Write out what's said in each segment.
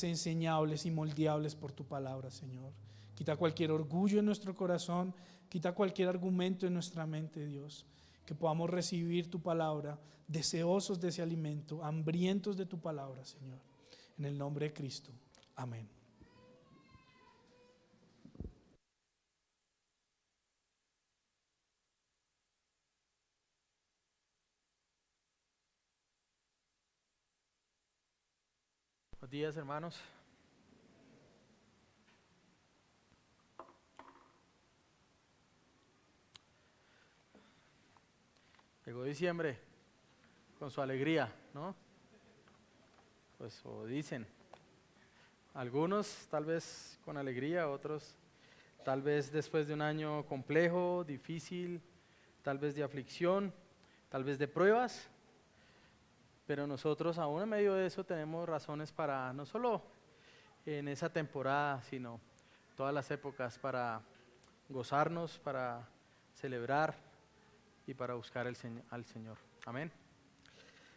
enseñables y moldeables por tu palabra, Señor. Quita cualquier orgullo en nuestro corazón, quita cualquier argumento en nuestra mente, Dios. Que podamos recibir tu palabra, deseosos de ese alimento, hambrientos de tu palabra, Señor. En el nombre de Cristo. Amén. Buenos días, hermanos. Llegó diciembre con su alegría, ¿no? Pues o dicen. Algunos tal vez con alegría, otros tal vez después de un año complejo, difícil, tal vez de aflicción, tal vez de pruebas. Pero nosotros aún en medio de eso tenemos razones para, no solo en esa temporada, sino todas las épocas, para gozarnos, para celebrar y para buscar al Señor. Amén.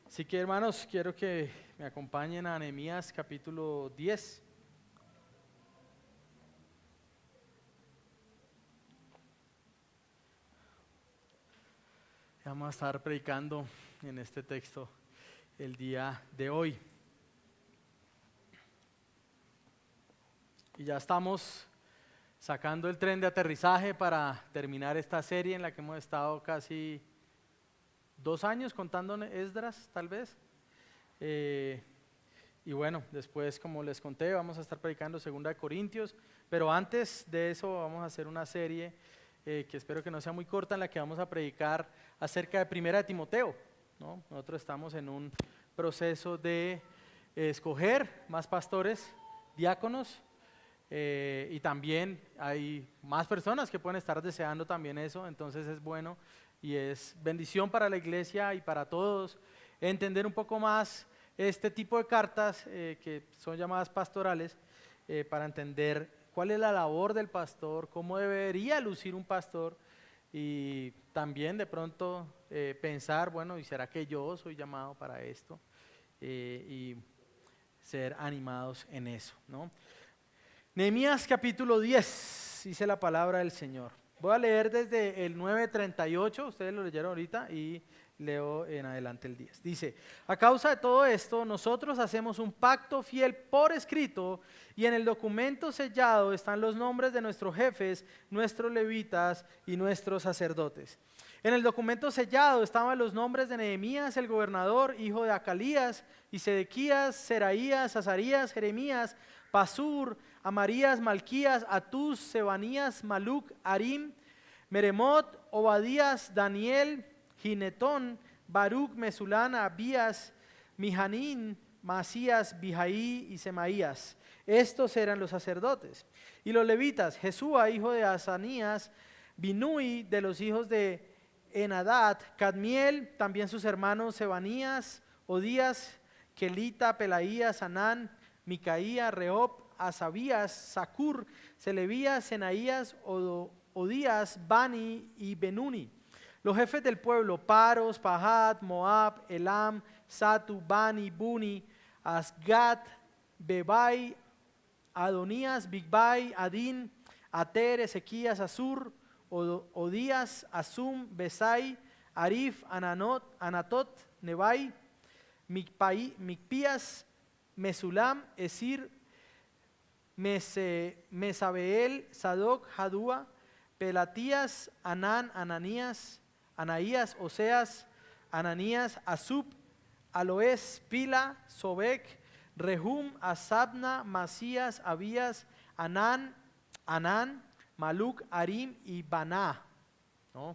Así que, hermanos, quiero que me acompañen a Nehemías capítulo 10. Vamos a estar predicando en este texto el día de hoy. Y ya estamos sacando el tren de aterrizaje para terminar esta serie en la que hemos estado casi 2 años contando Esdras, tal vez. Y bueno, después, como les conté, vamos a estar predicando 2 Corintios, pero antes de eso vamos a hacer una serie que espero que no sea muy corta, en la que vamos a predicar acerca de 1 Timoteo, ¿no? Nosotros estamos en un proceso de escoger más pastores, diáconos, y también hay más personas que pueden estar deseando también eso, entonces es bueno y es bendición para la iglesia y para todos entender un poco más este tipo de cartas que son llamadas pastorales, para entender cuál es la labor del pastor, cómo debería lucir un pastor, y también de pronto pensar, bueno, ¿y será que yo soy llamado para esto? Y ser animados en eso, ¿no? Nehemías capítulo 10, dice la palabra del Señor. Voy a leer desde el 9:38, ustedes lo leyeron ahorita, y leo en adelante el 10. Dice: a causa de todo esto, nosotros hacemos un pacto fiel por escrito, y en el documento sellado están los nombres de nuestros jefes, nuestros levitas y nuestros sacerdotes. En el documento sellado estaban los nombres de Nehemías, el gobernador, hijo de Acalías, y Sedequías, Seraías, Azarías, Jeremías, Pasur, Amarías, Malquías, Atús, Sebanías, Maluc, Arim, Meremot, Obadías, Daniel, Ginetón, Baruc, Mesulán, Abías, Mijanín, Masías, Bijaí y Semaías. Estos eran los sacerdotes. Y los levitas: Jesúa, hijo de Asanías, Binui, de los hijos de Enadad, Cadmiel, también sus hermanos Sebanías, Odías, Kelita, Pelaías, Anán, Micaía, Rehob, Asabías, Sacur, Selebías, Senaías, Odías, Bani y Benuni. Los jefes del pueblo: Paros, Pahat, Moab, Elam, Satu, Bani, Buni, Asgat, Bebai, Adonías, Bigbai, Adin, Ater, Ezequías, Asur, Odías, Asum, Besai, Arif, Anatot, Nebai, Micpías, Mesulam, Esir, Mesabeel, Sadoc, Jadúa, Pelatías, Anán, Anaías, Oseas, Ananías, Asub, Aloes, Pila, Sobek, Rehum, Asabna, Masías, Abías, Anán, Maluc, Arim y Baná, ¿no?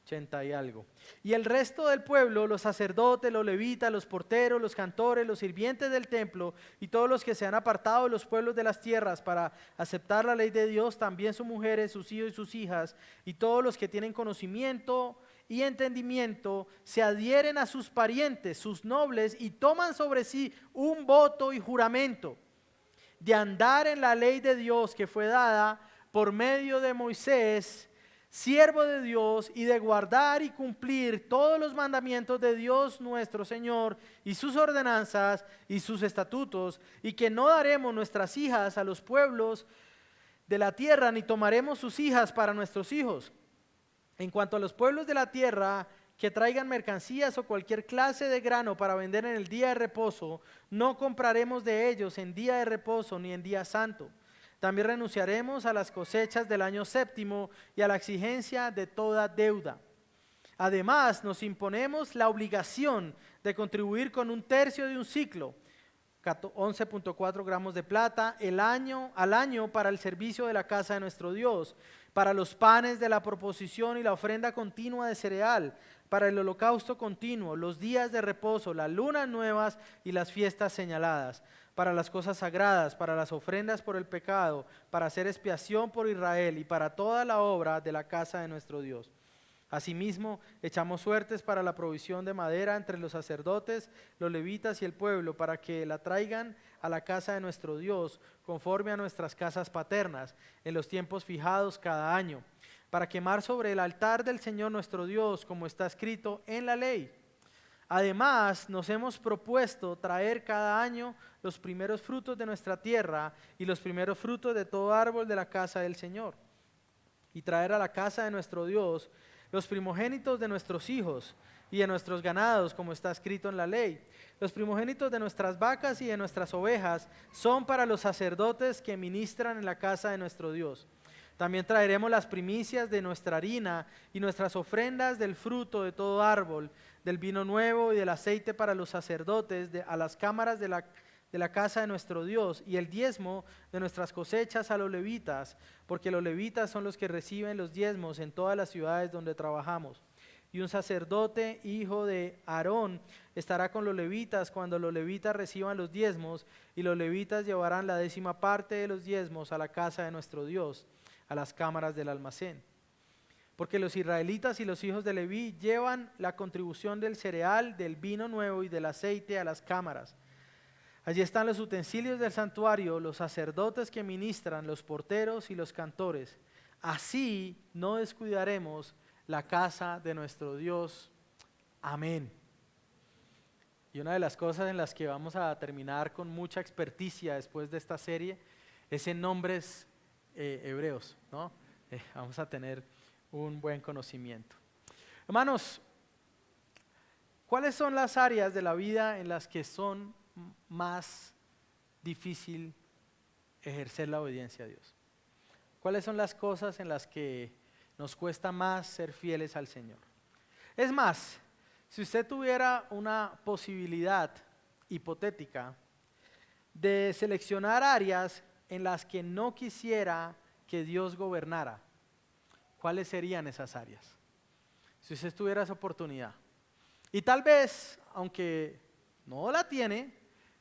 80 y algo. Y el resto del pueblo, los sacerdotes, los levitas, los porteros, los cantores, los sirvientes del templo y todos los que se han apartado de los pueblos de las tierras para aceptar la ley de Dios, también sus mujeres, sus hijos y sus hijas, y todos los que tienen conocimiento y entendimiento, se adhieren a sus parientes, sus nobles, y toman sobre sí un voto y juramento de andar en la ley de Dios que fue dada por medio de Moisés, siervo de Dios y de guardar y cumplir todos los mandamientos de Dios nuestro Señor y sus ordenanzas y sus estatutos, y que no daremos nuestras hijas a los pueblos de la tierra, ni tomaremos sus hijas para nuestros hijos. En cuanto a los pueblos de la tierra que traigan mercancías o cualquier clase de grano para vender en el día de reposo, no compraremos de ellos en día de reposo ni en día santo. También renunciaremos a las cosechas del año séptimo y a la exigencia de toda deuda. Además, nos imponemos la obligación de contribuir con 1/3 de un siclo, 11.4 gramos de plata, al año para el servicio de la casa de nuestro Dios, para los panes de la proposición y la ofrenda continua de cereal, para el holocausto continuo, los días de reposo, las lunas nuevas y las fiestas señaladas, para las cosas sagradas, para las ofrendas por el pecado, para hacer expiación por Israel y para toda la obra de la casa de nuestro Dios. Asimismo, echamos suertes para la provisión de madera entre los sacerdotes, los levitas y el pueblo, para que la traigan a la casa de nuestro Dios, conforme a nuestras casas paternas, en los tiempos fijados cada año, para quemar sobre el altar del Señor nuestro Dios, como está escrito en la ley. Además, nos hemos propuesto traer cada año los primeros frutos de nuestra tierra y los primeros frutos de todo árbol de la casa del Señor, y traer a la casa de nuestro Dios los primogénitos de nuestros hijos y de nuestros ganados, como está escrito en la ley. Los primogénitos de nuestras vacas y de nuestras ovejas son para los sacerdotes que ministran en la casa de nuestro Dios. También traeremos las primicias de nuestra harina y nuestras ofrendas del fruto de todo árbol, del vino nuevo y del aceite para los sacerdotes a las cámaras de la casa de nuestro Dios, y el diezmo de nuestras cosechas a los levitas, porque los levitas son los que reciben los diezmos en todas las ciudades donde trabajamos. Y un sacerdote, hijo de Aarón, estará con los levitas cuando los levitas reciban los diezmos, y los levitas llevarán la 10ª parte de los diezmos a la casa de nuestro Dios, a las cámaras del almacén. Porque los israelitas y los hijos de Leví llevan la contribución del cereal, del vino nuevo y del aceite a las cámaras. Allí están los utensilios del santuario, los sacerdotes que ministran, los porteros y los cantores. Así no descuidaremos la casa de nuestro Dios. Amén. Y una de las cosas en las que vamos a terminar con mucha experticia después de esta serie es en nombres hebreos, ¿no? Vamos a tener un buen conocimiento. Hermanos, ¿cuáles son las áreas de la vida en las que son más difícil ejercer la obediencia a Dios? ¿Cuáles son las cosas en las que nos cuesta más ser fieles al Señor? Es más, si usted tuviera una posibilidad hipotética de seleccionar áreas en las que no quisiera que Dios gobernara, ¿cuáles serían esas áreas? Si usted tuviera esa oportunidad. Y tal vez, aunque no la tiene,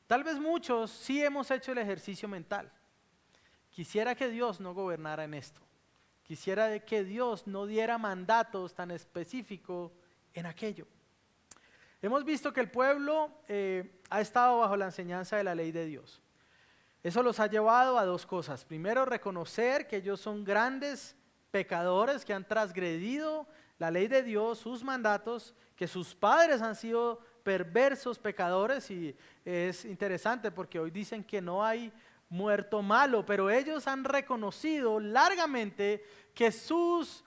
tal vez muchos sí hemos hecho el ejercicio mental. Quisiera que Dios no gobernara en esto. Quisiera que Dios no diera mandatos tan específicos en aquello. Hemos visto que el pueblo ha estado bajo la enseñanza de la ley de Dios. Eso los ha llevado a dos cosas. Primero, reconocer que ellos son grandes pecadores que han transgredido la ley de Dios, sus mandatos, que sus padres han sido perversos pecadores, y es interesante porque hoy dicen que no hay muerto malo, pero ellos han reconocido largamente que sus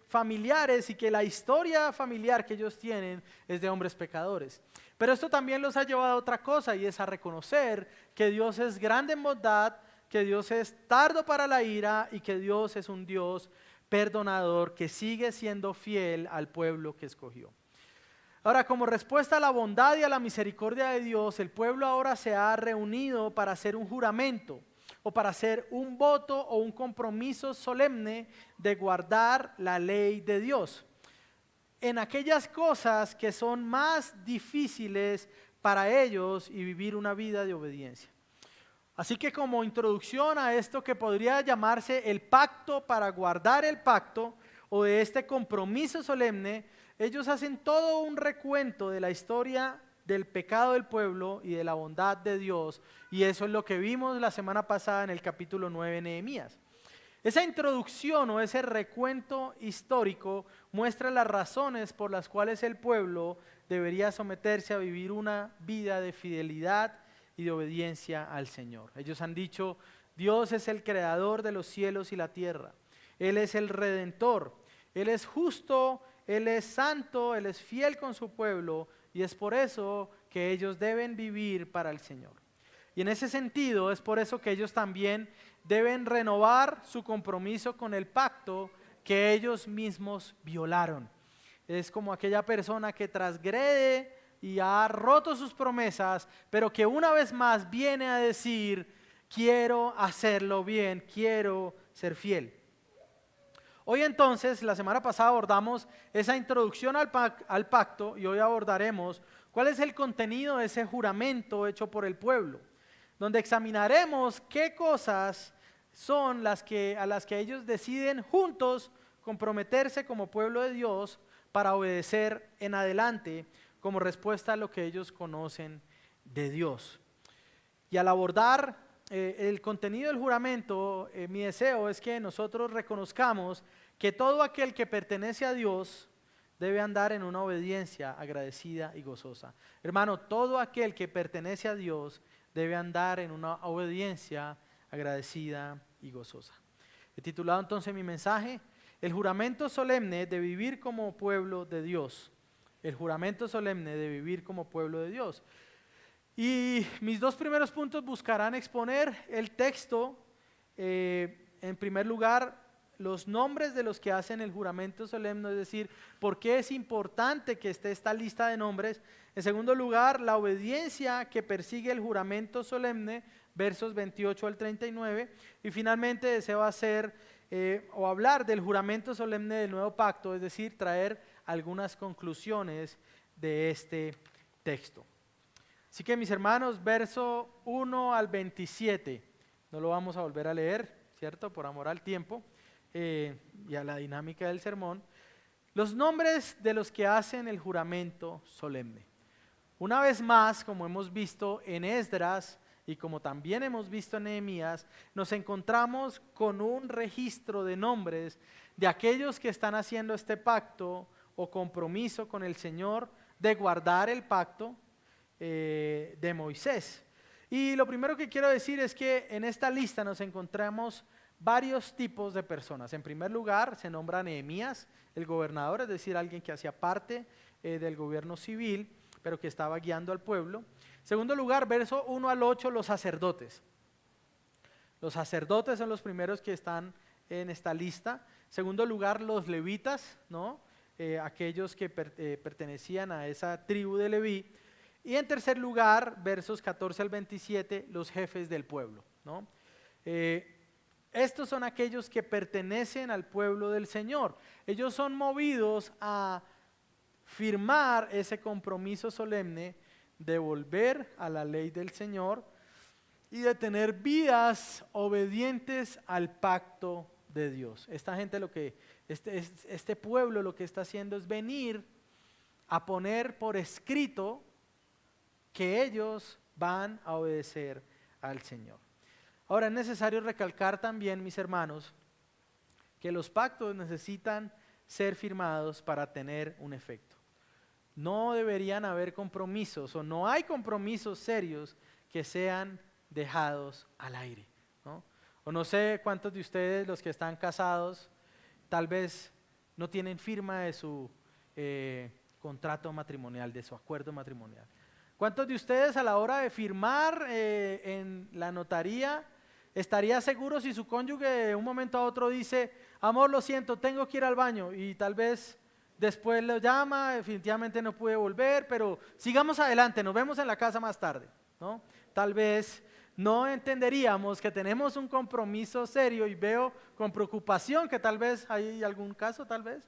familiares y que la historia familiar que ellos tienen es de hombres pecadores. Pero esto también los ha llevado a otra cosa, y es a reconocer que Dios es grande en bondad, que Dios es tardo para la ira y que Dios es un Dios perdonador que sigue siendo fiel al pueblo que escogió. Ahora, como respuesta a la bondad y a la misericordia de Dios, el pueblo ahora se ha reunido para hacer un juramento o para hacer un voto o un compromiso solemne de guardar la ley de Dios en aquellas cosas que son más difíciles para ellos y vivir una vida de obediencia. Así que, como introducción a esto que podría llamarse el pacto para guardar el pacto, o de este compromiso solemne, ellos hacen todo un recuento de la historia del pecado del pueblo y de la bondad de Dios, y eso es lo que vimos la semana pasada en el capítulo 9 de Nehemías. Esa introducción o ese recuento histórico muestra las razones por las cuales el pueblo debería someterse a vivir una vida de fidelidad y de obediencia al Señor. Ellos han dicho: Dios es el creador de los cielos y la tierra. Él es el redentor. Él es justo, Él es santo, Él es fiel con su pueblo, y es por eso que ellos deben vivir para el Señor. Y en ese sentido es por eso que ellos también deben renovar su compromiso con el pacto que ellos mismos violaron. Es como aquella persona que transgrede y ha roto sus promesas, pero que una vez más viene a decir: quiero hacerlo bien, quiero ser fiel. Hoy entonces, la semana pasada abordamos esa introducción al pacto, y hoy abordaremos cuál es el contenido de ese juramento hecho por el pueblo, donde examinaremos qué cosas son a las que ellos deciden juntos comprometerse como pueblo de Dios para obedecer en adelante como respuesta a lo que ellos conocen de Dios. Y al abordar el contenido del juramento, mi deseo es que nosotros reconozcamos que todo aquel que pertenece a Dios debe andar en una obediencia agradecida y gozosa. Hermano, todo aquel que pertenece a Dios debe andar en una obediencia agradecida y gozosa. He titulado entonces mi mensaje: el juramento solemne de vivir como pueblo de Dios. El juramento solemne de vivir como pueblo de Dios. Y mis dos primeros puntos buscarán exponer el texto, en primer lugar, los nombres de los que hacen el juramento solemne, es decir, por qué es importante que esté esta lista de nombres. En segundo lugar, la obediencia que persigue el juramento solemne, versos 28 al 39. Y finalmente deseo hacer o hablar del juramento solemne del nuevo pacto, es decir, traer algunas conclusiones de este texto. Así que, mis hermanos, verso 1 al 27, no lo vamos a volver a leer, ¿cierto? Por amor al tiempo y a la dinámica del sermón. Los nombres de los que hacen el juramento solemne. Una vez más, como hemos visto en Esdras y como también hemos visto en Nehemías, nos encontramos con un registro de nombres de aquellos que están haciendo este pacto o compromiso con el Señor de guardar el pacto de Moisés. Y lo primero que quiero decir es que en esta lista nos encontramos varios tipos de personas. En primer lugar, se nombra a Nehemías, el gobernador, es decir, alguien que hacía parte del gobierno civil, pero que estaba guiando al pueblo. En segundo lugar, verso 1 al 8, los sacerdotes. Los sacerdotes son los primeros que están en esta lista. En segundo lugar, los levitas, ¿no? Aquellos que pertenecían a esa tribu de Leví. Y en tercer lugar, versos 14 al 27, los jefes del pueblo, ¿no? Estos son aquellos que pertenecen al pueblo del Señor. Ellos son movidos a firmar ese compromiso solemne de volver a la ley del Señor y de tener vidas obedientes al pacto de Dios. Esta gente, este pueblo lo que está haciendo es venir a poner por escrito que ellos van a obedecer al Señor. Ahora, es necesario recalcar también, mis hermanos, que los pactos necesitan ser firmados para tener un efecto. No deberían haber compromisos, o no hay compromisos serios que sean dejados al aire, ¿no? O no sé cuántos de ustedes, los que están casados, tal vez no tienen firma de su contrato matrimonial, de su acuerdo matrimonial. ¿Cuántos de ustedes a la hora de firmar en la notaría estaría seguro si su cónyuge de un momento a otro dice: amor, lo siento, tengo que ir al baño, y tal vez después lo llama, definitivamente no pude volver, pero sigamos adelante, nos vemos en la casa más tarde, ¿no? Tal vez no entenderíamos que tenemos un compromiso serio, y veo con preocupación que tal vez hay algún caso, tal vez.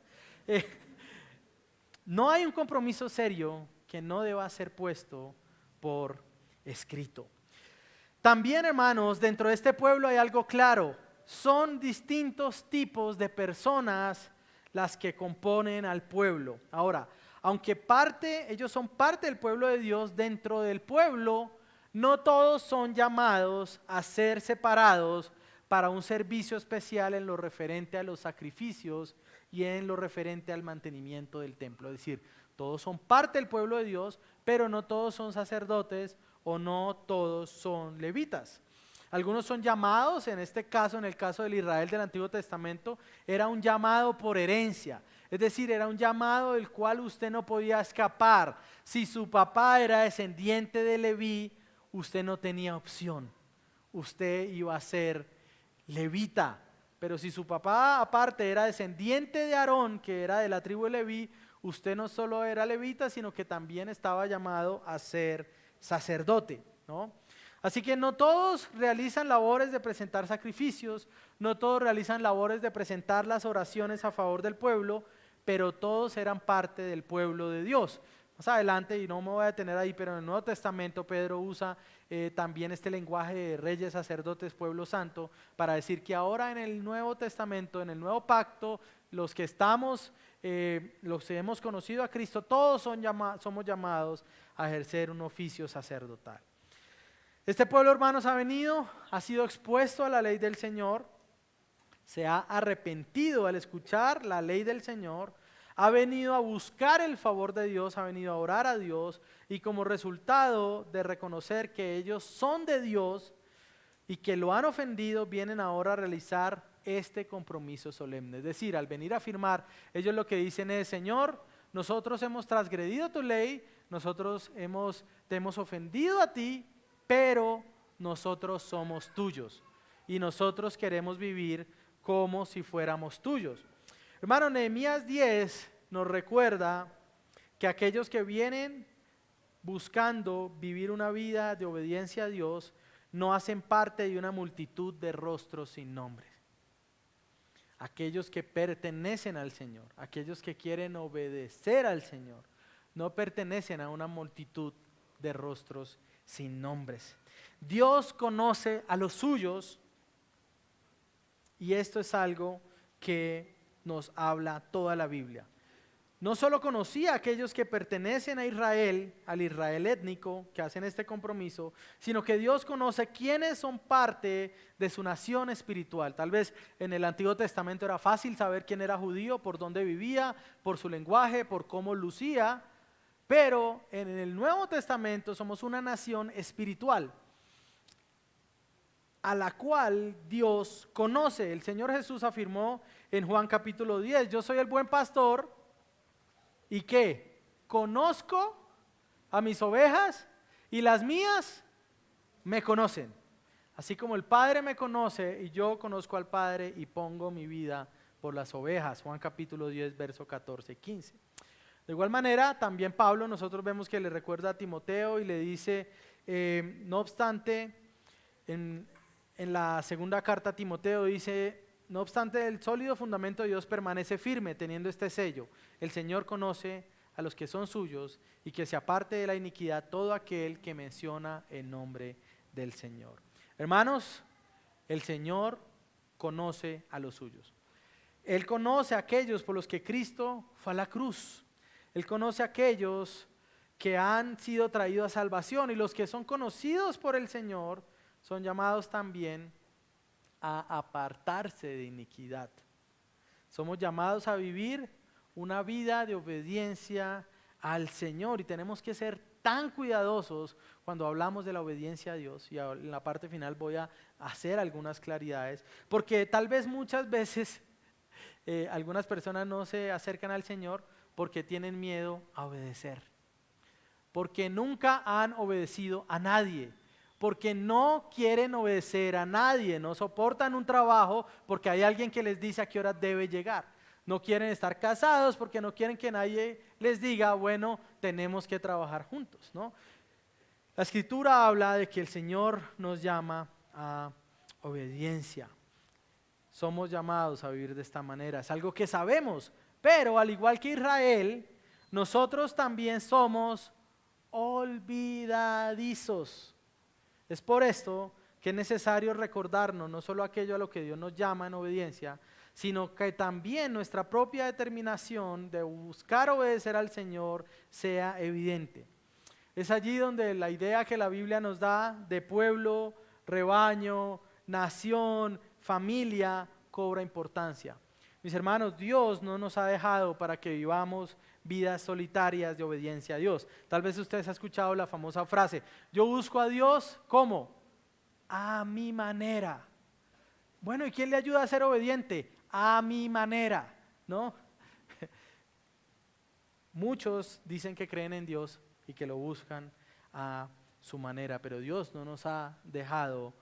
No hay un compromiso serio que no deba ser puesto por escrito. También, hermanos, dentro de este pueblo hay algo claro: son distintos tipos de personas las que componen al pueblo. Ahora, aunque ellos son parte del pueblo de Dios, dentro del pueblo no todos son llamados a ser separados para un servicio especial en lo referente a los sacrificios y en lo referente al mantenimiento del templo. Es decir, todos son parte del pueblo de Dios, pero no todos son sacerdotes o no todos son levitas. Algunos son llamados, en este caso, en el caso del Israel del Antiguo Testamento, era un llamado por herencia. Es decir, era un llamado del cual usted no podía escapar. Si su papá era descendiente de Leví, usted no tenía opción. Usted iba a ser levita. Pero si su papá aparte era descendiente de Aarón, que era de la tribu de Leví, usted no solo era levita, sino que también estaba llamado a ser sacerdote, ¿no? Así que no todos realizan labores de presentar sacrificios, no todos realizan labores de presentar las oraciones a favor del pueblo, pero todos eran parte del pueblo de Dios. Más adelante, y no me voy a detener ahí, pero en el Nuevo Testamento Pedro usa también este lenguaje de reyes, sacerdotes, pueblo santo, para decir que ahora en el Nuevo Testamento, en el nuevo pacto, los que estamos, los que hemos conocido a Cristo, todos somos llamados a ejercer un oficio sacerdotal. Este pueblo, hermanos, ha sido expuesto a la ley del Señor, se ha arrepentido al escuchar la ley del Señor, ha venido a buscar el favor de Dios, ha venido a orar a Dios, y como resultado de reconocer que ellos son de Dios y que lo han ofendido, vienen ahora a realizar este compromiso solemne. Es decir, al venir a afirmar, ellos lo que dicen es: Señor, nosotros hemos transgredido tu ley, nosotros te hemos ofendido a ti, pero nosotros somos tuyos y nosotros queremos vivir como si fuéramos tuyos. Hermano, Nehemías 10 nos recuerda que aquellos que vienen buscando vivir una vida de obediencia a Dios no hacen parte de una multitud de rostros sin nombres. Aquellos que pertenecen al Señor, aquellos que quieren obedecer al Señor, no pertenecen a una multitud de rostros sin nombres. Dios conoce a los suyos, y esto es algo que nos habla toda la Biblia. No solo conocía a aquellos que pertenecen a Israel, al Israel étnico, que hacen este compromiso, sino que Dios conoce quiénes son parte de su nación espiritual. Tal vez en el Antiguo Testamento era fácil saber quién era judío, por dónde vivía, por su lenguaje, por cómo lucía, pero en el Nuevo Testamento somos una nación espiritual, a la cual Dios conoce. El Señor Jesús afirmó en Juan capítulo 10, yo soy el buen pastor, ¿y qué? Conozco a mis ovejas y las mías me conocen. Así como el Padre me conoce y yo conozco al Padre y pongo mi vida por las ovejas. Juan capítulo 10, verso 14 y 15. De igual manera, también Pablo, nosotros vemos que le recuerda a Timoteo y le dice, no obstante, en la segunda carta a Timoteo dice, no obstante el sólido fundamento de Dios permanece firme teniendo este sello. El Señor conoce a los que son suyos y que se aparte de la iniquidad todo aquel que menciona el nombre del Señor. Hermanos, el Señor conoce a los suyos. Él conoce a aquellos por los que Cristo fue a la cruz. Él conoce a aquellos que han sido traídos a salvación, y los que son conocidos por el Señor son llamados también a apartarse de iniquidad. Somos llamados a vivir una vida de obediencia al Señor, y tenemos que ser tan cuidadosos cuando hablamos de la obediencia a Dios. Y en la parte final voy a hacer algunas claridades, porque tal vez muchas veces algunas personas no se acercan al Señor porque tienen miedo a obedecer, porque nunca han obedecido a nadie, porque no quieren obedecer a nadie, no soportan un trabajo porque hay alguien que les dice a qué hora debe llegar. No quieren estar casados porque no quieren que nadie les diga, bueno, tenemos que trabajar juntos, ¿no? La Escritura habla de que el Señor nos llama a obediencia. Somos llamados a vivir de esta manera. Es algo que sabemos, pero al igual que Israel, nosotros también somos olvidadizos. Es por esto que es necesario recordarnos no solo aquello a lo que Dios nos llama en obediencia, sino que también nuestra propia determinación de buscar obedecer al Señor sea evidente. Es allí donde la idea que la Biblia nos da de pueblo, rebaño, nación, familia cobra importancia. Mis hermanos, Dios no nos ha dejado para que vivamos vidas solitarias de obediencia a Dios. Tal vez ustedes han escuchado la famosa frase, yo busco a Dios, ¿cómo? A mi manera. Bueno, ¿y quién le ayuda a ser obediente? A mi manera, ¿no? Muchos dicen que creen en Dios y que lo buscan a su manera, pero Dios no nos ha dejado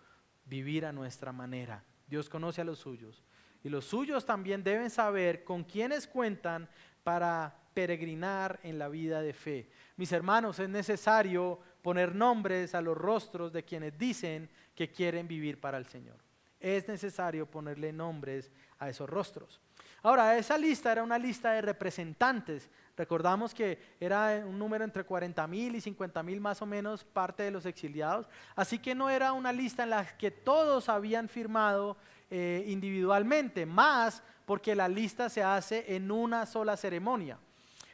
vivir a nuestra manera. Dios conoce a los suyos y los suyos también deben saber con quiénes cuentan para peregrinar en la vida de fe. Mis hermanos, es necesario poner nombres a los rostros de quienes dicen que quieren vivir para el Señor. Es necesario ponerle nombres a esos rostros. Ahora, esa lista era una lista de representantes. Recordamos que era un número entre 40,000 y 50,000 más o menos parte de los exiliados. Así que no era una lista en la que todos habían firmado individualmente, más porque la lista se hace en una sola ceremonia.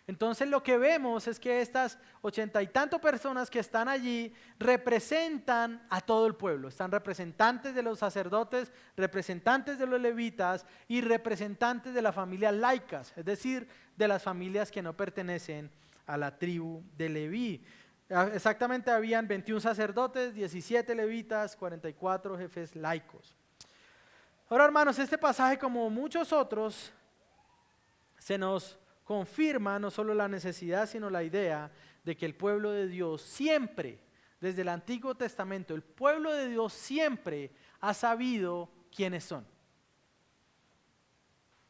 Entonces lo que vemos es que estas 80 y tantas personas que están allí representan a todo el pueblo. Están representantes de los sacerdotes, representantes de los levitas y representantes de las familias laicas, es decir, de las familias que no pertenecen a la tribu de Leví. Exactamente habían 21 sacerdotes, 17 levitas, 44 jefes laicos. Ahora, hermanos, este pasaje, como muchos otros, se nos confirma no solo la necesidad, sino la idea de que el pueblo de Dios siempre, desde el Antiguo Testamento, el pueblo de Dios siempre ha sabido quiénes son.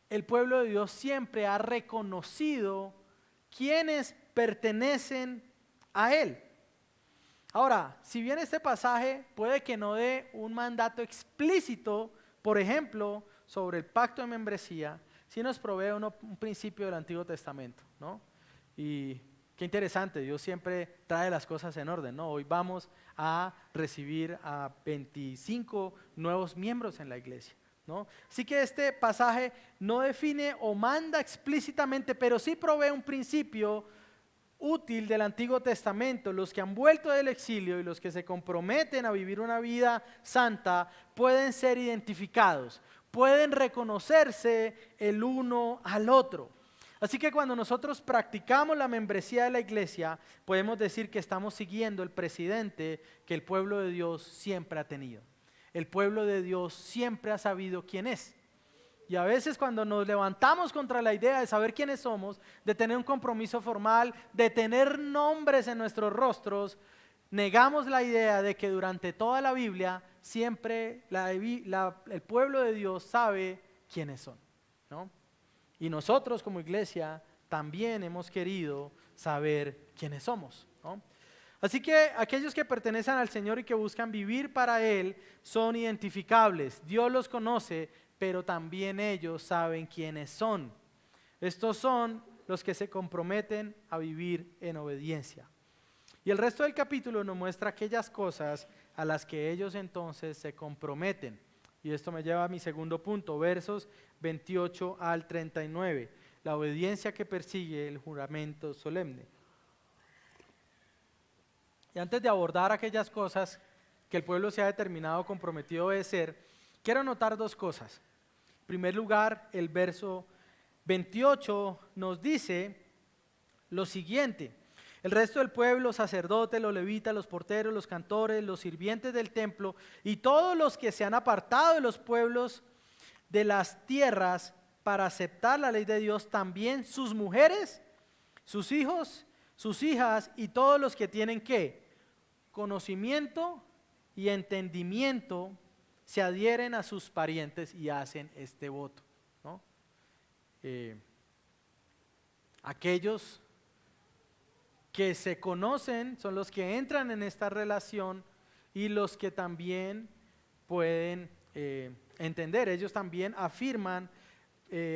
El pueblo de Dios siempre ha reconocido quiénes pertenecen a Él. Ahora, si bien este pasaje puede que no dé un mandato explícito, por ejemplo, sobre el pacto de membresía, sí nos provee un principio del Antiguo Testamento, ¿no? Y qué interesante, Dios siempre trae las cosas en orden, ¿no? Hoy vamos a recibir a 25 nuevos miembros en la iglesia, ¿no? Así que este pasaje no define o manda explícitamente, pero sí provee un principio útil del Antiguo Testamento. Los que han vuelto del exilio y los que se comprometen a vivir una vida santa pueden ser identificados, pueden reconocerse el uno al otro. Así que cuando nosotros practicamos la membresía de la iglesia, podemos decir que estamos siguiendo el precedente que el pueblo de Dios siempre ha tenido. El pueblo de Dios siempre ha sabido quién es. Y a veces cuando nos levantamos contra la idea de saber quiénes somos, de tener un compromiso formal, de tener nombres en nuestros rostros, negamos la idea de que durante toda la Biblia siempre el pueblo de Dios sabe quiénes son, ¿no? Y nosotros como iglesia también hemos querido saber quiénes somos, ¿no? Así que aquellos que pertenecen al Señor y que buscan vivir para Él son identificables. Dios los conoce, pero también ellos saben quiénes son. Estos son los que se comprometen a vivir en obediencia. Y el resto del capítulo nos muestra aquellas cosas a las que ellos entonces se comprometen. Y esto me lleva a mi segundo punto, versos 28 al 39. La obediencia que persigue el juramento solemne. Y antes de abordar aquellas cosas que el pueblo se ha determinado comprometido a obedecer, quiero notar dos cosas. En primer lugar, el verso 28 nos dice lo siguiente: el resto del pueblo, los sacerdotes, los levitas, los porteros, los cantores, los sirvientes del templo y todos los que se han apartado de los pueblos de las tierras para aceptar la ley de Dios, también sus mujeres, sus hijos, sus hijas y todos los que tienen ¿qué? Conocimiento y entendimiento, se adhieren a sus parientes y hacen este voto, ¿no? Aquellos que se conocen son los que entran en esta relación y los que también pueden entender. Ellos también afirman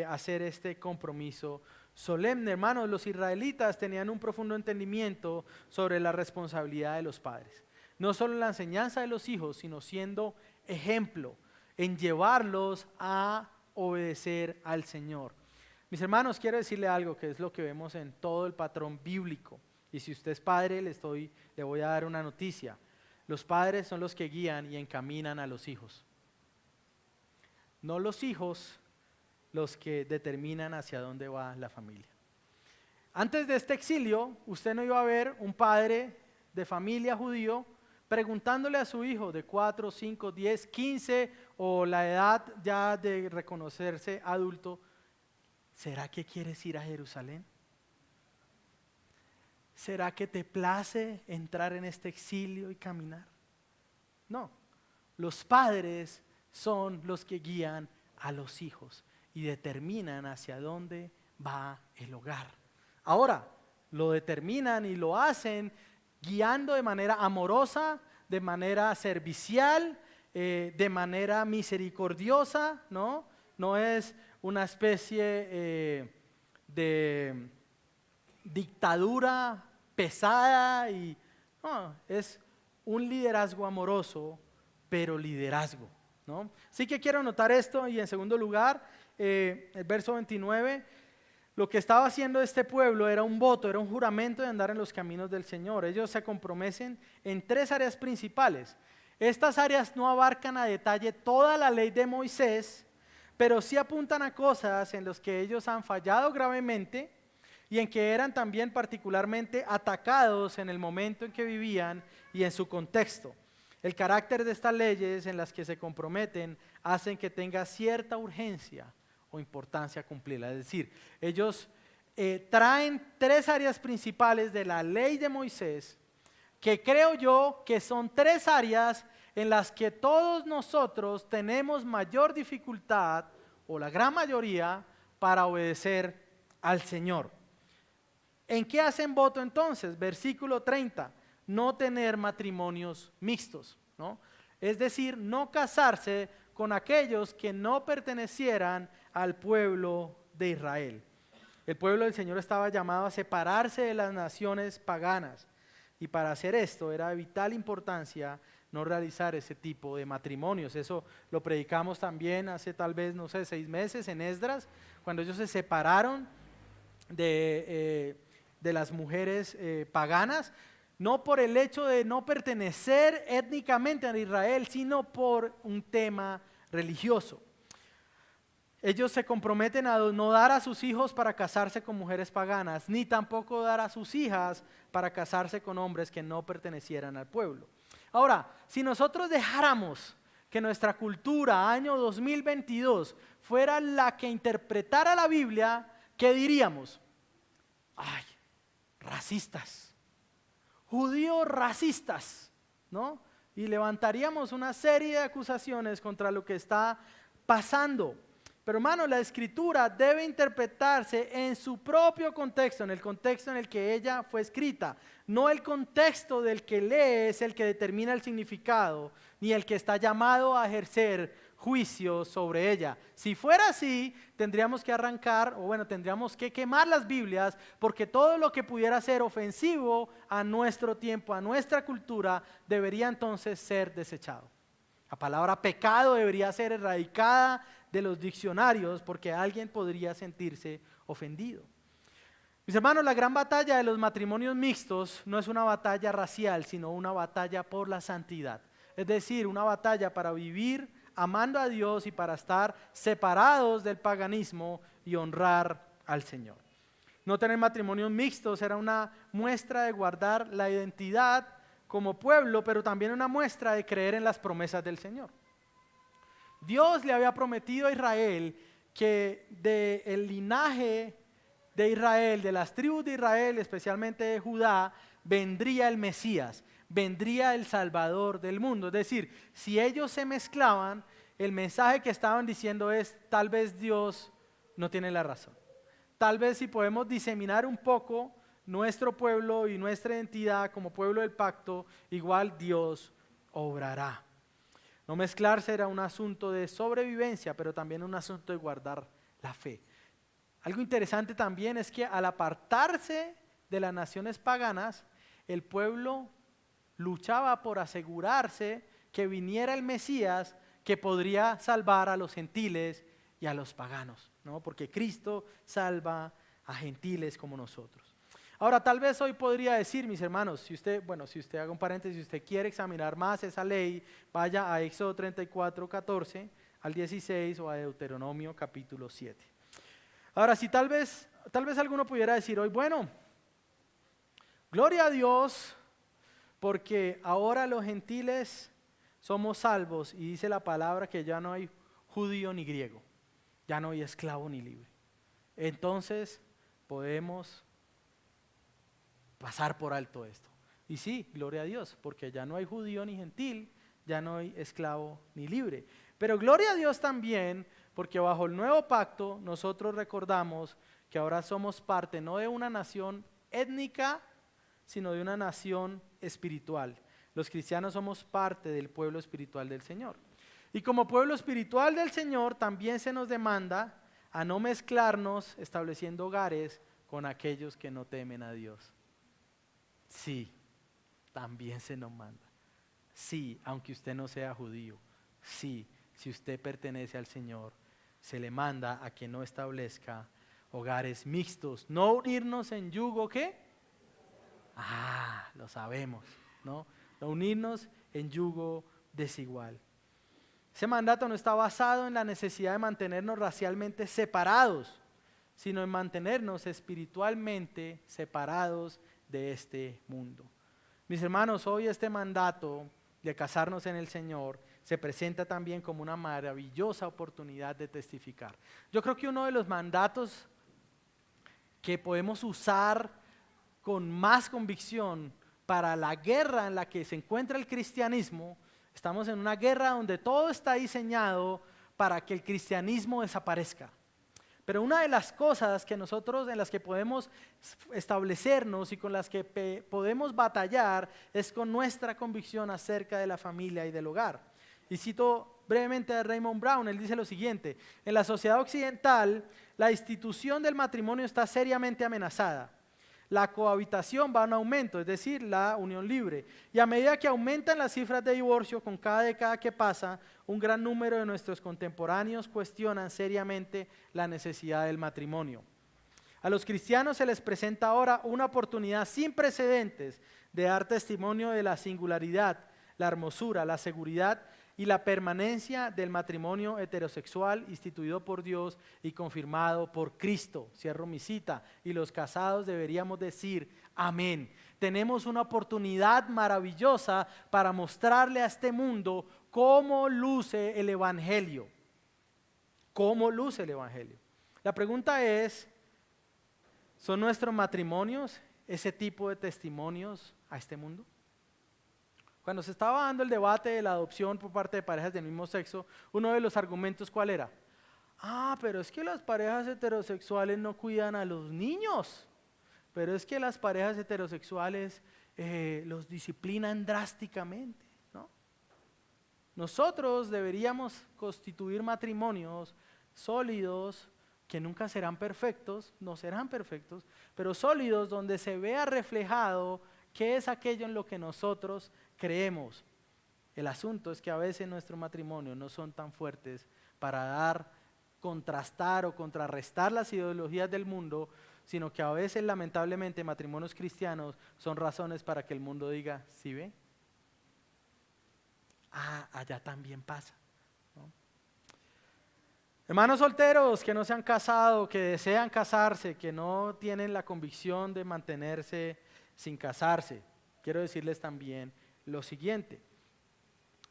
hacer este compromiso solemne. Hermanos, los israelitas tenían un profundo entendimiento sobre la responsabilidad de los padres. No solo la enseñanza de los hijos, sino siendo ejemplo en llevarlos a obedecer al Señor. Mis hermanos, quiero decirle algo que es lo que vemos en todo el patrón bíblico. Y si usted es padre, le voy a dar una noticia. Los padres son los que guían y encaminan a los hijos. no los hijos los que determinan hacia dónde va la familia. Antes de este exilio, usted no iba a ver un padre de familia judío preguntándole a su hijo de 4, 5, 10, 15 o la edad ya de reconocerse adulto, ¿será que quieres ir a Jerusalén? ¿Será que te place entrar en este exilio y caminar? No, los padres son los que guían a los hijos y determinan hacia dónde va el hogar. Ahora, lo determinan y lo hacen guiando de manera amorosa, de manera servicial, de manera misericordiosa, ¿no? No es una especie de dictadura pesada no, es un liderazgo amoroso, pero liderazgo, ¿no? Así que quiero anotar esto y en segundo lugar, el verso 29, lo que estaba haciendo este pueblo era un voto, era un juramento de andar en los caminos del Señor. Ellos se comprometen en 3 áreas principales. Estas áreas no abarcan a detalle toda la ley de Moisés, pero sí apuntan a cosas en las que ellos han fallado gravemente y en que eran también particularmente atacados en el momento en que vivían y en su contexto. El carácter de estas leyes en las que se comprometen hacen que tenga cierta urgencia o importancia cumplirla. Es decir, ellos traen 3 áreas principales de la ley de Moisés que creo yo que son 3 áreas en las que todos nosotros tenemos mayor dificultad o la gran mayoría para obedecer al Señor. ¿En qué hacen voto entonces? Versículo 30, no tener matrimonios mixtos, ¿no? Es decir, no casarse con aquellos que no pertenecieran al pueblo de Israel. El pueblo del Señor estaba llamado a separarse de las naciones paganas y para hacer esto era de vital importancia no realizar ese tipo de matrimonios. Eso lo predicamos también hace tal vez, no sé, 6 meses en Esdras, cuando ellos se separaron de las mujeres paganas, no por el hecho de no pertenecer étnicamente a Israel, sino por un tema religioso. Ellos se comprometen a no dar a sus hijos para casarse con mujeres paganas, ni tampoco dar a sus hijas para casarse con hombres que no pertenecieran al pueblo. Ahora, si nosotros dejáramos que nuestra cultura, año 2022, fuera la que interpretara la Biblia, ¿qué diríamos? ¡Ay, racistas! Judíos racistas, ¿no? Y levantaríamos una serie de acusaciones contra lo que está pasando. Pero hermano, la escritura debe interpretarse en su propio contexto, en el contexto en el que ella fue escrita. No el contexto del que lee es el que determina el significado, ni el que está llamado a ejercer juicio sobre ella. Si fuera así, tendríamos que arrancar, o bueno, tendríamos que quemar las Biblias, porque todo lo que pudiera ser ofensivo a nuestro tiempo, a nuestra cultura, debería entonces ser desechado. La palabra pecado debería ser erradicada de los diccionarios porque alguien podría sentirse ofendido. Mis hermanos, la gran batalla de los matrimonios mixtos no es una batalla racial, sino una batalla por la santidad. Es decir, una batalla para vivir amando a Dios y para estar separados del paganismo y honrar al Señor. No tener matrimonios mixtos era una muestra de guardar la identidad como pueblo, pero también una muestra de creer en las promesas del Señor. Dios le había prometido a Israel que del linaje de Israel, de las tribus de Israel, especialmente de Judá, vendría el Mesías, vendría el Salvador del mundo. Es decir, si ellos se mezclaban, el mensaje que estaban diciendo es, tal vez Dios no tiene la razón. Tal vez si podemos diseminar un poco nuestro pueblo y nuestra identidad como pueblo del pacto, igual Dios obrará. No mezclarse era un asunto de sobrevivencia, pero también un asunto de guardar la fe. Algo interesante también es que al apartarse de las naciones paganas, el pueblo luchaba por asegurarse que viniera el Mesías que podría salvar a los gentiles y a los paganos, ¿no? Porque Cristo salva a gentiles como nosotros. Ahora, tal vez hoy podría decir, mis hermanos, si usted haga un paréntesis, si usted quiere examinar más esa ley, vaya a Éxodo 34:14, al 16 o a Deuteronomio capítulo 7. Ahora, si tal vez alguno pudiera decir hoy, bueno, gloria a Dios, porque ahora los gentiles somos salvos y dice la palabra que ya no hay judío ni griego, ya no hay esclavo ni libre. Entonces podemos pasar por alto esto. Y sí, gloria a Dios, porque ya no hay judío ni gentil, ya no hay esclavo ni libre. Pero gloria a Dios también, porque bajo el nuevo pacto nosotros recordamos que ahora somos parte no de una nación étnica, sino de una nación espiritual. Los cristianos somos parte del pueblo espiritual del Señor. Y como pueblo espiritual del Señor también se nos demanda a no mezclarnos estableciendo hogares con aquellos que no temen a Dios. Sí, también se nos manda. Sí, aunque usted no sea judío. Sí, si usted pertenece al Señor, se le manda a que no establezca hogares mixtos. No unirnos en yugo, ¿qué? Lo sabemos, ¿no? No unirnos en yugo desigual. Ese mandato no está basado en la necesidad de mantenernos racialmente separados, sino en mantenernos espiritualmente separados de este mundo. Mis hermanos, hoy este mandato de casarnos en el Señor se presenta también como una maravillosa oportunidad de testificar. Yo creo que uno de los mandatos que podemos usar con más convicción para la guerra en la que se encuentra el cristianismo, estamos en una guerra donde todo está diseñado para que el cristianismo desaparezca. Pero una de las cosas que nosotros en las que podemos establecernos y con las que podemos batallar es con nuestra convicción acerca de la familia y del hogar. Y cito brevemente a Raymond Brown, él dice lo siguiente: en la sociedad occidental, la institución del matrimonio está seriamente amenazada. La cohabitación va en aumento, es decir, la unión libre. Y a medida que aumentan las cifras de divorcio con cada década que pasa, un gran número de nuestros contemporáneos cuestionan seriamente la necesidad del matrimonio. A los cristianos se les presenta ahora una oportunidad sin precedentes de dar testimonio de la singularidad, la hermosura, la seguridad y la permanencia del matrimonio heterosexual instituido por Dios y confirmado por Cristo. Cierro mi cita. Y los casados deberíamos decir amén. Tenemos una oportunidad maravillosa para mostrarle a este mundo cómo luce el Evangelio. ¿Cómo luce el Evangelio? La pregunta es, ¿son nuestros matrimonios ese tipo de testimonios a este mundo? Cuando se estaba dando el debate de la adopción por parte de parejas del mismo sexo, uno de los argumentos, ¿cuál era? Pero es que las parejas heterosexuales no cuidan a los niños, pero es que las parejas heterosexuales los disciplinan drásticamente, ¿no? Nosotros deberíamos constituir matrimonios sólidos, que nunca serán perfectos, no serán perfectos, pero sólidos donde se vea reflejado qué es aquello en lo que nosotros creemos. El asunto es que a veces nuestros matrimonios no son tan fuertes para contrastar o contrarrestar las ideologías del mundo, sino que a veces lamentablemente matrimonios cristianos son razones para que el mundo diga, ¿sí ve? Allá también pasa, ¿no? Hermanos solteros que no se han casado, que desean casarse, que no tienen la convicción de mantenerse sin casarse, quiero decirles también lo siguiente: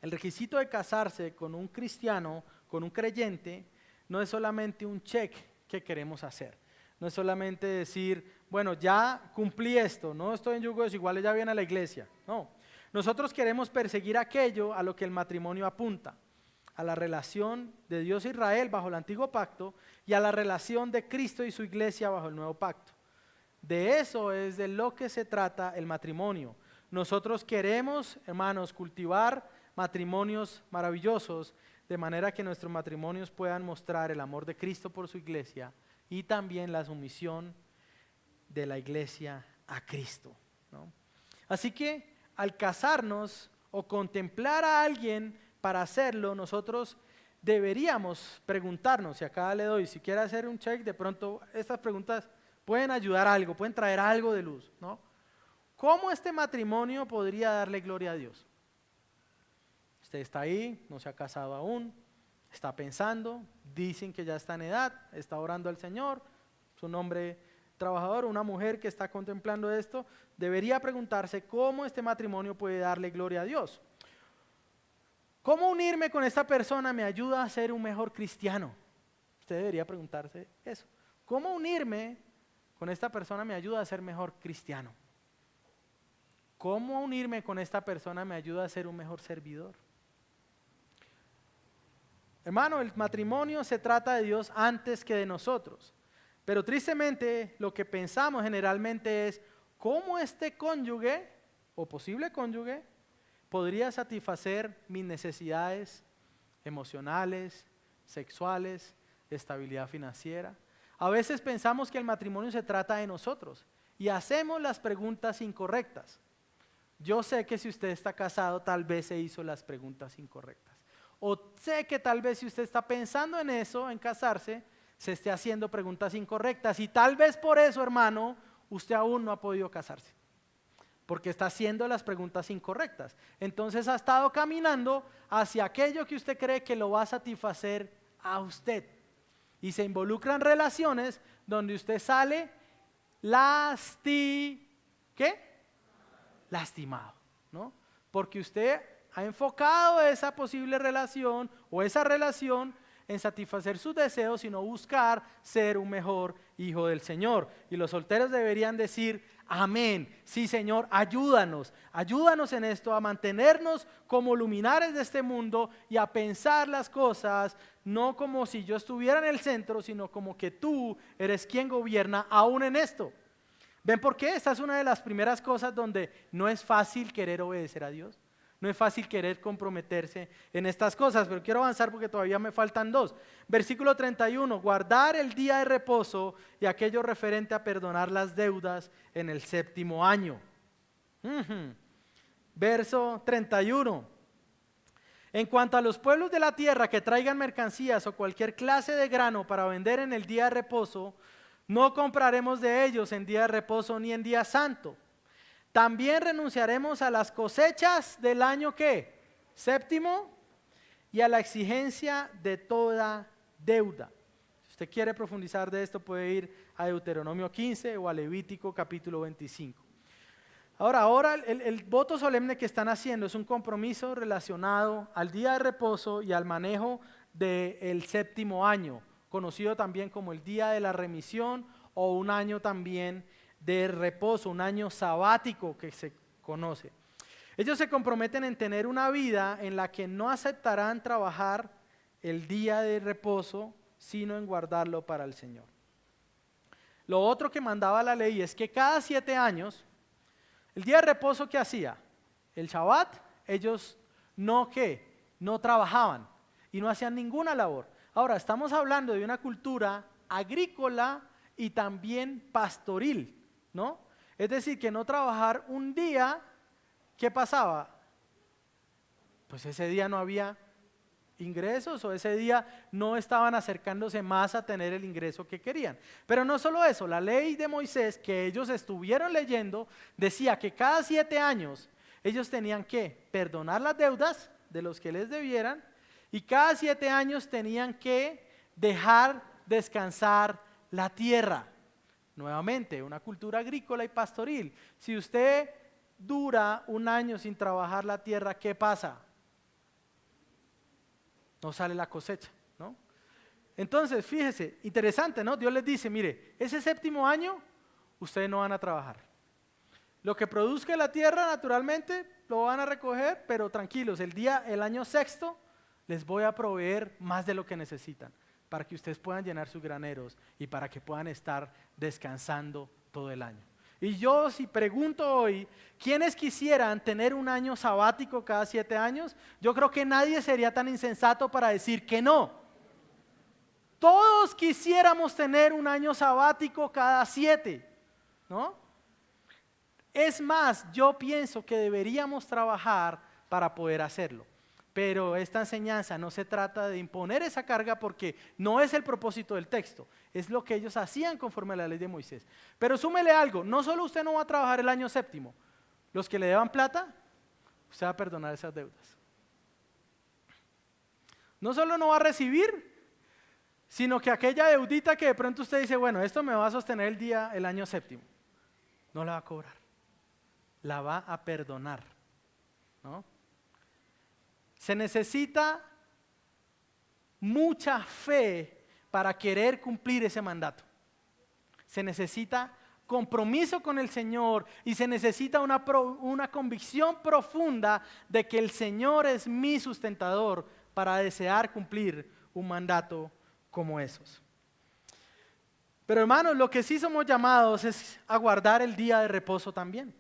el requisito de casarse con un cristiano, con un creyente, no es solamente un check que queremos hacer, no es solamente decir, bueno, ya cumplí esto, no estoy en yugo desigual, ya viene a la iglesia. No, nosotros queremos perseguir aquello a lo que el matrimonio apunta, a la relación de Dios e Israel bajo el antiguo pacto y a la relación de Cristo y su iglesia bajo el nuevo pacto. De eso es de lo que se trata el matrimonio. Nosotros queremos, hermanos, cultivar matrimonios maravillosos, de manera que nuestros matrimonios puedan mostrar el amor de Cristo por su iglesia y también la sumisión de la iglesia a Cristo, ¿no? Así que al casarnos o contemplar a alguien para hacerlo, nosotros deberíamos preguntarnos, y acá le doy, si quiere hacer un check, de pronto estas preguntas pueden ayudar a algo, pueden traer algo de luz, ¿no? ¿Cómo este matrimonio podría darle gloria a Dios? Usted está ahí, no se ha casado aún, está pensando, dicen que ya está en edad, está orando al Señor, es un hombre trabajador, una mujer que está contemplando esto, debería preguntarse cómo este matrimonio puede darle gloria a Dios. ¿Cómo unirme con esta persona me ayuda a ser un mejor cristiano? Usted debería preguntarse eso. ¿Cómo unirme con esta persona me ayuda a ser mejor cristiano? ¿Cómo unirme con esta persona me ayuda a ser un mejor servidor? Hermano, el matrimonio se trata de Dios antes que de nosotros. Pero tristemente lo que pensamos generalmente es cómo este cónyuge o posible cónyuge podría satisfacer mis necesidades emocionales, sexuales, de estabilidad financiera. A veces pensamos que el matrimonio se trata de nosotros y hacemos las preguntas incorrectas. Yo sé que si usted está casado, tal vez se hizo las preguntas incorrectas. O sé que tal vez si usted está pensando en eso, en casarse, se esté haciendo preguntas incorrectas. Y tal vez por eso, hermano, usted aún no ha podido casarse. Porque está haciendo las preguntas incorrectas. Entonces ha estado caminando hacia aquello que usted cree que lo va a satisfacer a usted. Y se involucra en relaciones donde usted sale lastimado, ¿no? Porque usted ha enfocado esa posible relación o esa relación en satisfacer sus deseos y no buscar ser un mejor hijo del Señor. Y los solteros deberían decir, amén, sí Señor, ayúdanos en esto, a mantenernos como luminares de este mundo y a pensar las cosas, no como si yo estuviera en el centro, sino como que tú eres quien gobierna aún en esto. ¿Ven por qué? Esta es una de las primeras cosas donde no es fácil querer obedecer a Dios. No es fácil querer comprometerse en estas cosas, pero quiero avanzar porque todavía me faltan dos. Versículo 31, guardar el día de reposo y aquello referente a perdonar las deudas en el 7º año. Verso 31. En cuanto a los pueblos de la tierra que traigan mercancías o cualquier clase de grano para vender en el día de reposo, no compraremos de ellos en día de reposo ni en día santo. También renunciaremos a las cosechas del año ¿qué? 7º y a la exigencia de toda deuda. Si usted quiere profundizar de esto puede ir a Deuteronomio 15 o a Levítico capítulo 25. Ahora el voto solemne que están haciendo es un compromiso relacionado al día de reposo y al manejo del 7º año, conocido también como el día de la remisión o un año también de reposo, un año sabático que se conoce. Ellos se comprometen en tener una vida en la que no aceptarán trabajar el día de reposo, sino en guardarlo para el Señor. Lo otro que mandaba la ley es que cada 7 años, el día de reposo que hacía, el Shabbat, ellos no trabajaban y no hacían ninguna labor. Ahora, estamos hablando de una cultura agrícola y también pastoril, ¿no? Es decir, que no trabajar un día, ¿qué pasaba? Pues ese día no había ingresos o ese día no estaban acercándose más a tener el ingreso que querían. Pero no solo eso, la ley de Moisés que ellos estuvieron leyendo decía que cada 7 años ellos tenían que perdonar las deudas de los que les debieran y cada 7 años tenían que dejar descansar la tierra. Nuevamente, una cultura agrícola y pastoril. Si usted dura un año sin trabajar la tierra, ¿qué pasa? No sale la cosecha, ¿no? Entonces, fíjese, interesante, ¿no? Dios les dice, mire, ese 7º año, ustedes no van a trabajar. Lo que produzca la tierra, naturalmente, lo van a recoger, pero tranquilos, el año 6º, les voy a proveer más de lo que necesitan, para que ustedes puedan llenar sus graneros y para que puedan estar descansando todo el año. Y yo si pregunto hoy, ¿quiénes quisieran tener un año sabático cada 7 años? Yo creo que nadie sería tan insensato para decir que no. Todos quisiéramos tener un año sabático cada 7, ¿no? Es más, yo pienso que deberíamos trabajar para poder hacerlo. Pero esta enseñanza no se trata de imponer esa carga porque no es el propósito del texto, es lo que ellos hacían conforme a la ley de Moisés. Pero súmele algo, no solo usted no va a trabajar el año 7º, los que le deban plata, usted va a perdonar esas deudas. No solo no va a recibir, sino que aquella deudita que de pronto usted dice, bueno, esto me va a sostener el año séptimo, no la va a cobrar, la va a perdonar, ¿no? Se necesita mucha fe para querer cumplir ese mandato. Se necesita compromiso con el Señor y se necesita una convicción profunda de que el Señor es mi sustentador para desear cumplir un mandato como esos. Pero hermanos, lo que sí somos llamados es a guardar el día de reposo también.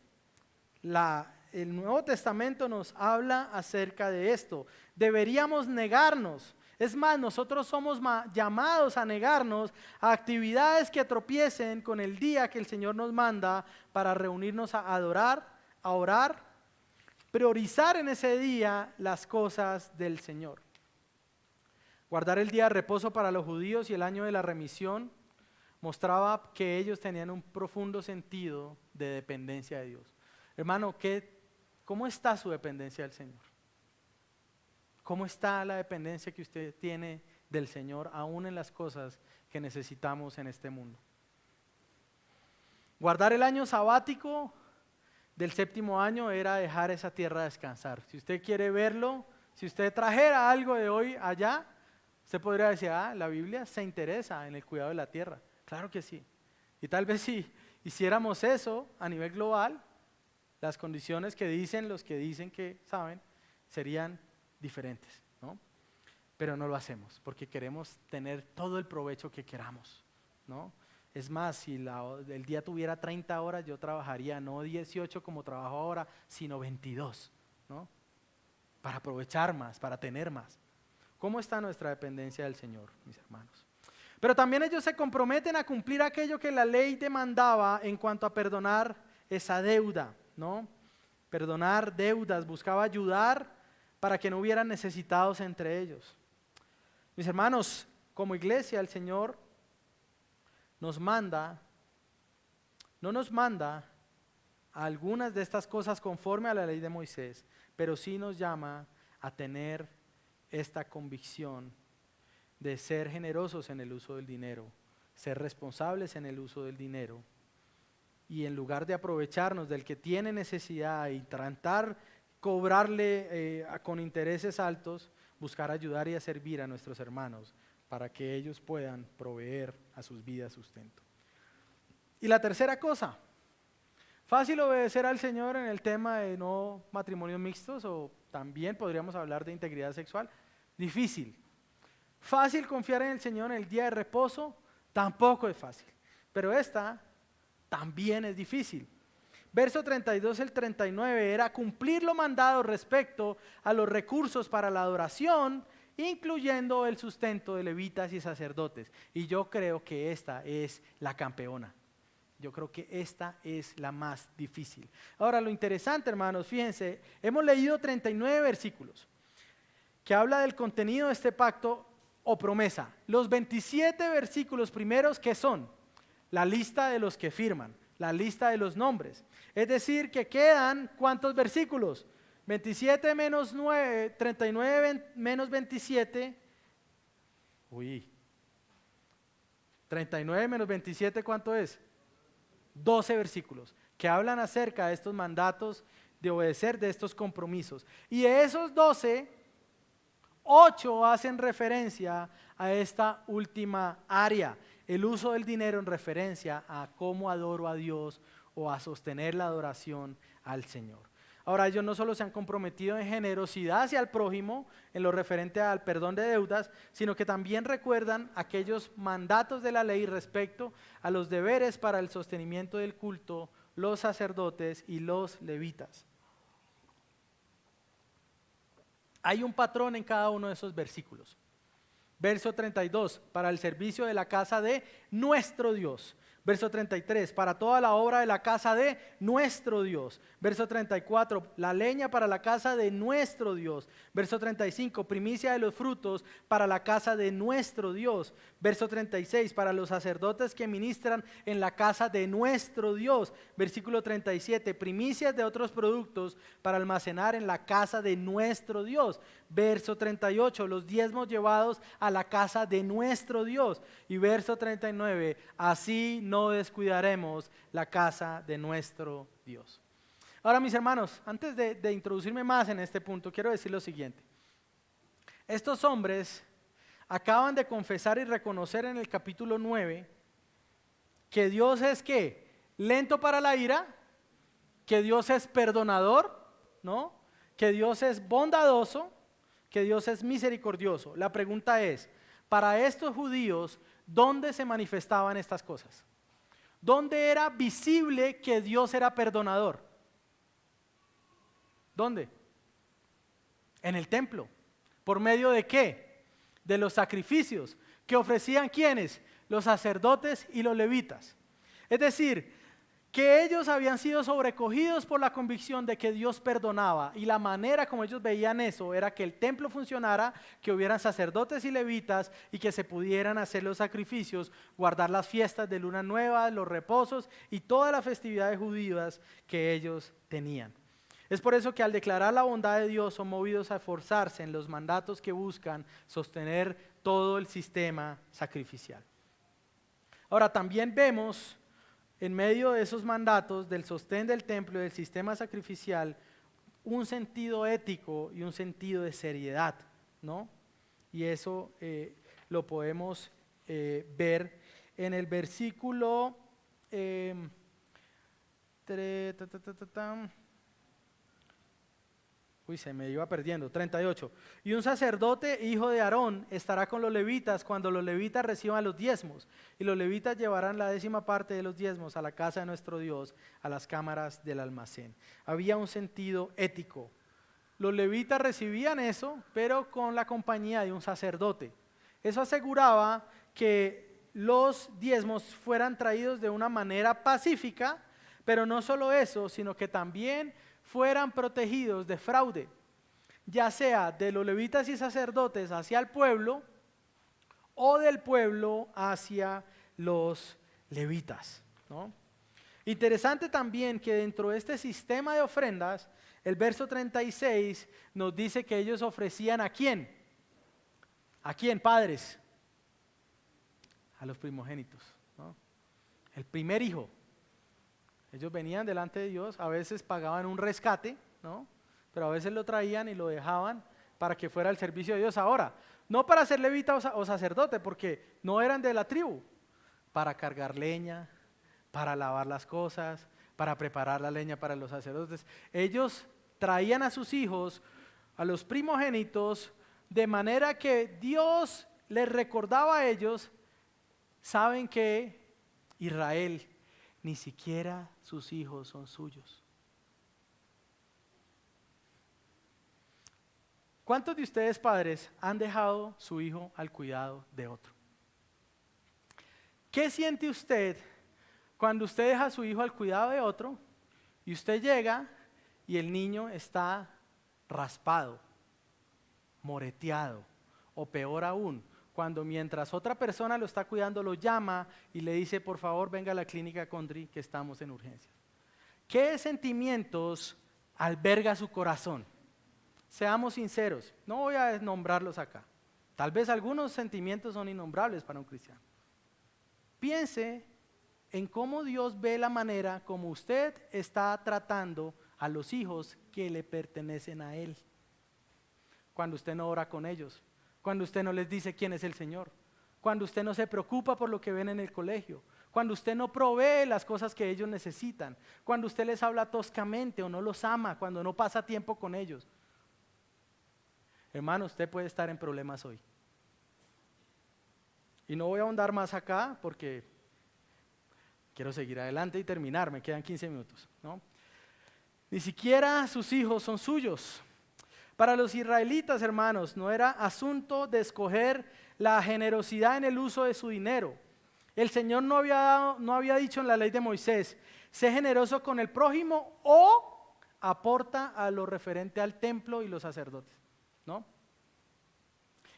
El Nuevo Testamento nos habla acerca de esto. Deberíamos negarnos. Es más, nosotros somos llamados a negarnos a actividades que tropiecen con el día que el Señor nos manda para reunirnos a adorar, a orar, priorizar en ese día las cosas del Señor. Guardar el día de reposo para los judíos y el año de la remisión mostraba que ellos tenían un profundo sentido de dependencia de Dios. Hermano, ¿cómo está su dependencia del Señor? ¿Cómo está la dependencia que usted tiene del Señor aún en las cosas que necesitamos en este mundo? Guardar el año sabático del séptimo año era dejar esa tierra descansar. Si usted quiere verlo, si usted trajera algo de hoy allá, usted podría decir, la Biblia se interesa en el cuidado de la tierra. Claro que sí. Y tal vez si hiciéramos eso a nivel global, las condiciones que dicen los que dicen que saben serían diferentes, ¿no? Pero no lo hacemos porque queremos tener todo el provecho que queramos, ¿no? Es más, si el día tuviera 30 horas, yo trabajaría no 18 como trabajo ahora, sino 22, ¿no? Para aprovechar más, para tener más. ¿Cómo está nuestra dependencia del Señor, mis hermanos? Pero también ellos se comprometen a cumplir aquello que la ley demandaba en cuanto a perdonar esa deuda, ¿no? Perdonar deudas, buscaba ayudar para que no hubieran necesitados entre ellos. Mis hermanos, como iglesia el Señor no nos manda a algunas de estas cosas conforme a la ley de Moisés, pero sí nos llama a tener esta convicción de ser generosos en el uso del dinero, ser responsables en el uso del dinero y en lugar de aprovecharnos del que tiene necesidad y tratar cobrarle con intereses altos, buscar ayudar y a servir a nuestros hermanos para que ellos puedan proveer a sus vidas sustento. Y la tercera cosa, fácil obedecer al Señor en el tema de no matrimonios mixtos, o también podríamos hablar de integridad sexual. Difícil. Fácil confiar en el Señor en el día de reposo, tampoco es fácil. Pero esta también es difícil. Verso 32 al 39 era cumplir lo mandado respecto a los recursos para la adoración, incluyendo el sustento de levitas y sacerdotes. Y yo creo que esta es la campeona. Yo creo que esta es la más difícil. Ahora, lo interesante, hermanos, fíjense, hemos leído 39 versículos que habla del contenido de este pacto o promesa. Los 27 versículos primeros, ¿qué son? La lista de los que firman, la lista de los nombres. Es decir, que quedan, ¿cuántos versículos? 27 menos 9, 39 menos 27. 39 menos 27, ¿cuánto es? 12 versículos que hablan acerca de estos mandatos de obedecer, de estos compromisos. Y de esos 12, 8 hacen referencia a esta última área, el uso del dinero en referencia a cómo adoro a Dios o a sostener la adoración al Señor. Ahora, ellos no solo se han comprometido en generosidad hacia el prójimo, en lo referente al perdón de deudas, sino que también recuerdan aquellos mandatos de la ley respecto a los deberes para el sostenimiento del culto, los sacerdotes y los levitas. Hay un patrón en cada uno de esos versículos. Verso 32, para el servicio de la casa de nuestro Dios. Verso 33, para toda la obra de la casa de nuestro Dios. Verso 34, la leña para la casa de nuestro Dios. Verso 35, primicia de los frutos para la casa de nuestro Dios. Verso 36, para los sacerdotes que ministran en la casa de nuestro Dios. Versículo 37, primicias de otros productos para almacenar en la casa de nuestro Dios. Verso 38, los diezmos llevados a la casa de nuestro Dios. Y verso 39, así no descuidaremos la casa de nuestro Dios. Ahora, mis hermanos, antes de introducirme más en este punto, quiero decir lo siguiente. Estos hombres acaban de confesar y reconocer en el capítulo 9 que Dios es ¿qué? Lento para la ira, que Dios es perdonador, ¿no? Que Dios es bondadoso, que Dios es misericordioso. La pregunta es, para estos judíos, ¿dónde se manifestaban estas cosas? ¿Dónde era visible que Dios era perdonador? ¿Dónde? En el templo. ¿Por medio de qué? De los sacrificios que ofrecían ¿quiénes? Los sacerdotes y los levitas. Es decir, que ellos habían sido sobrecogidos por la convicción de que Dios perdonaba, y la manera como ellos veían eso era que el templo funcionara, que hubieran sacerdotes y levitas y que se pudieran hacer los sacrificios, guardar las fiestas de luna nueva, los reposos y todas las festividades judías que ellos tenían. Es por eso que al declarar la bondad de Dios son movidos a esforzarse en los mandatos que buscan sostener todo el sistema sacrificial. Ahora también vemos en medio de esos mandatos del sostén del templo y del sistema sacrificial un sentido ético y un sentido de seriedad, ¿no? Y eso lo podemos ver en el versículo se me iba perdiendo, 38. Y un sacerdote, hijo de Aarón, estará con los levitas cuando los levitas reciban los diezmos. Y los levitas llevarán la 10ª parte de los diezmos a la casa de nuestro Dios, a las cámaras del almacén. Había un sentido ético. Los levitas recibían eso, pero con la compañía de un sacerdote. Eso aseguraba que los diezmos fueran traídos de una manera pacífica, pero no solo eso, sino que también fueran protegidos de fraude, ya sea de los levitas y sacerdotes hacia el pueblo o del pueblo hacia los levitas, ¿no? Interesante también que dentro de este sistema de ofrendas, el verso 36 nos dice que ellos ofrecían ¿a quién? ¿A quién, padres? A los primogénitos, ¿no? El primer hijo. Ellos venían delante de Dios, a veces pagaban un rescate, ¿no? Pero a veces lo traían y lo dejaban para que fuera al servicio de Dios. Ahora, no para ser levita o sacerdote, porque no eran de la tribu, para cargar leña, para lavar las cosas, para preparar la leña para los sacerdotes. Ellos traían a sus hijos, a los primogénitos, de manera que Dios les recordaba a ellos, saben que Israel, ni siquiera sus hijos son suyos. ¿Cuántos de ustedes, padres, han dejado su hijo al cuidado de otro? ¿Qué siente usted cuando usted deja a su hijo al cuidado de otro y usted llega y el niño está raspado, moreteado, o peor aún, cuando mientras otra persona lo está cuidando lo llama y le dice, por favor venga a la clínica Condri que estamos en urgencias? ¿Qué sentimientos alberga su corazón? Seamos sinceros, no voy a nombrarlos acá. Tal vez algunos sentimientos son innombrables para un cristiano. Piense en cómo Dios ve la manera como usted está tratando a los hijos que le pertenecen a Él. Cuando usted no ora con ellos, cuando usted no les dice quién es el Señor, cuando usted no se preocupa por lo que ven en el colegio, cuando usted no provee las cosas que ellos necesitan, cuando usted les habla toscamente o no los ama, cuando no pasa tiempo con ellos. Hermano, usted puede estar en problemas hoy. Y no voy a ahondar más acá porque quiero seguir adelante y terminar, me quedan 15 minutos, ¿no? Ni siquiera sus hijos son suyos. Para los israelitas, hermanos, no era asunto de escoger la generosidad en el uso de su dinero. el Señor no había dicho en la ley de Moisés, sé generoso con el prójimo o aporta a lo referente al templo y los sacerdotes, ¿no?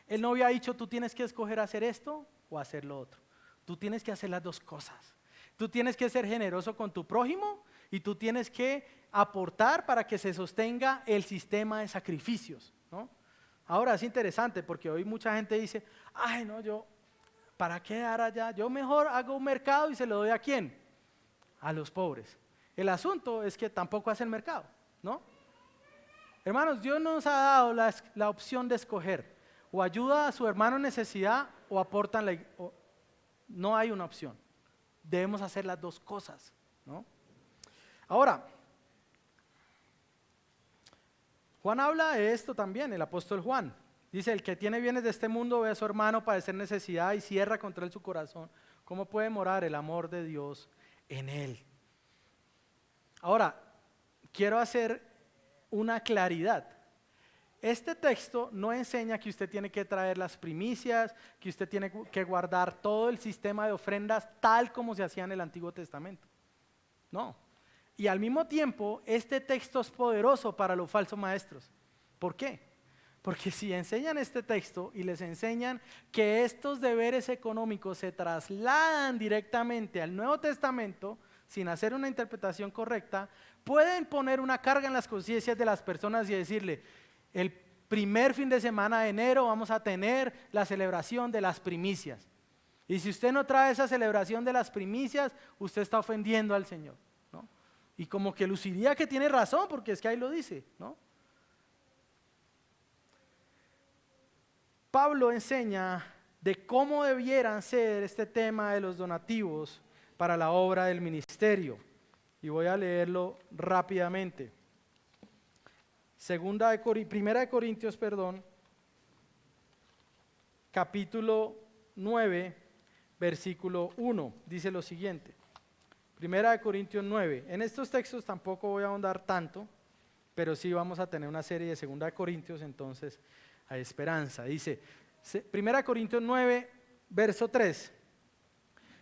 Él no había dicho, tú tienes que escoger hacer esto o hacer lo otro. Tú tienes que hacer las dos cosas. Tú tienes que ser generoso con tu prójimo y tú tienes que aportar para que se sostenga el sistema de sacrificios, ¿no? Ahora es interesante porque hoy mucha gente dice, ay no, yo, ¿para qué dar allá? Yo mejor hago un mercado y se lo doy ¿a quién? A los pobres. El asunto es que tampoco hacen mercado, ¿no? Hermanos, Dios nos ha dado la opción de escoger. O ayuda a su hermano en necesidad o aportan no hay una opción. Debemos hacer las dos cosas, ¿no? Ahora, Juan habla de esto también, el apóstol Juan. Dice, el que tiene bienes de este mundo ve a su hermano padecer necesidad y cierra contra él su corazón. ¿Cómo puede morar el amor de Dios en él? Ahora, quiero hacer una claridad. Este texto no enseña que usted tiene que traer las primicias, que usted tiene que guardar todo el sistema de ofrendas tal como se hacía en el Antiguo Testamento. No. Y al mismo tiempo, este texto es poderoso para los falsos maestros. ¿Por qué? Porque si enseñan este texto y les enseñan que estos deberes económicos se trasladan directamente al Nuevo Testamento, sin hacer una interpretación correcta, pueden poner una carga en las conciencias de las personas y decirle, el primer fin de semana de enero vamos a tener la celebración de las primicias. Y si usted no trae esa celebración de las primicias, usted está ofendiendo al Señor, ¿no? Y como que luciría que tiene razón, porque es que ahí lo dice, ¿no? Pablo enseña de cómo debieran ser este tema de los donativos para la obra del ministerio. Y voy a leerlo rápidamente. Primera de Corintios, capítulo 9, versículo 1, dice lo siguiente. Primera de Corintios 9. En estos textos tampoco voy a ahondar tanto, pero sí vamos a tener una serie de Segunda de Corintios, entonces hay esperanza. Dice, Primera de Corintios 9, verso 3.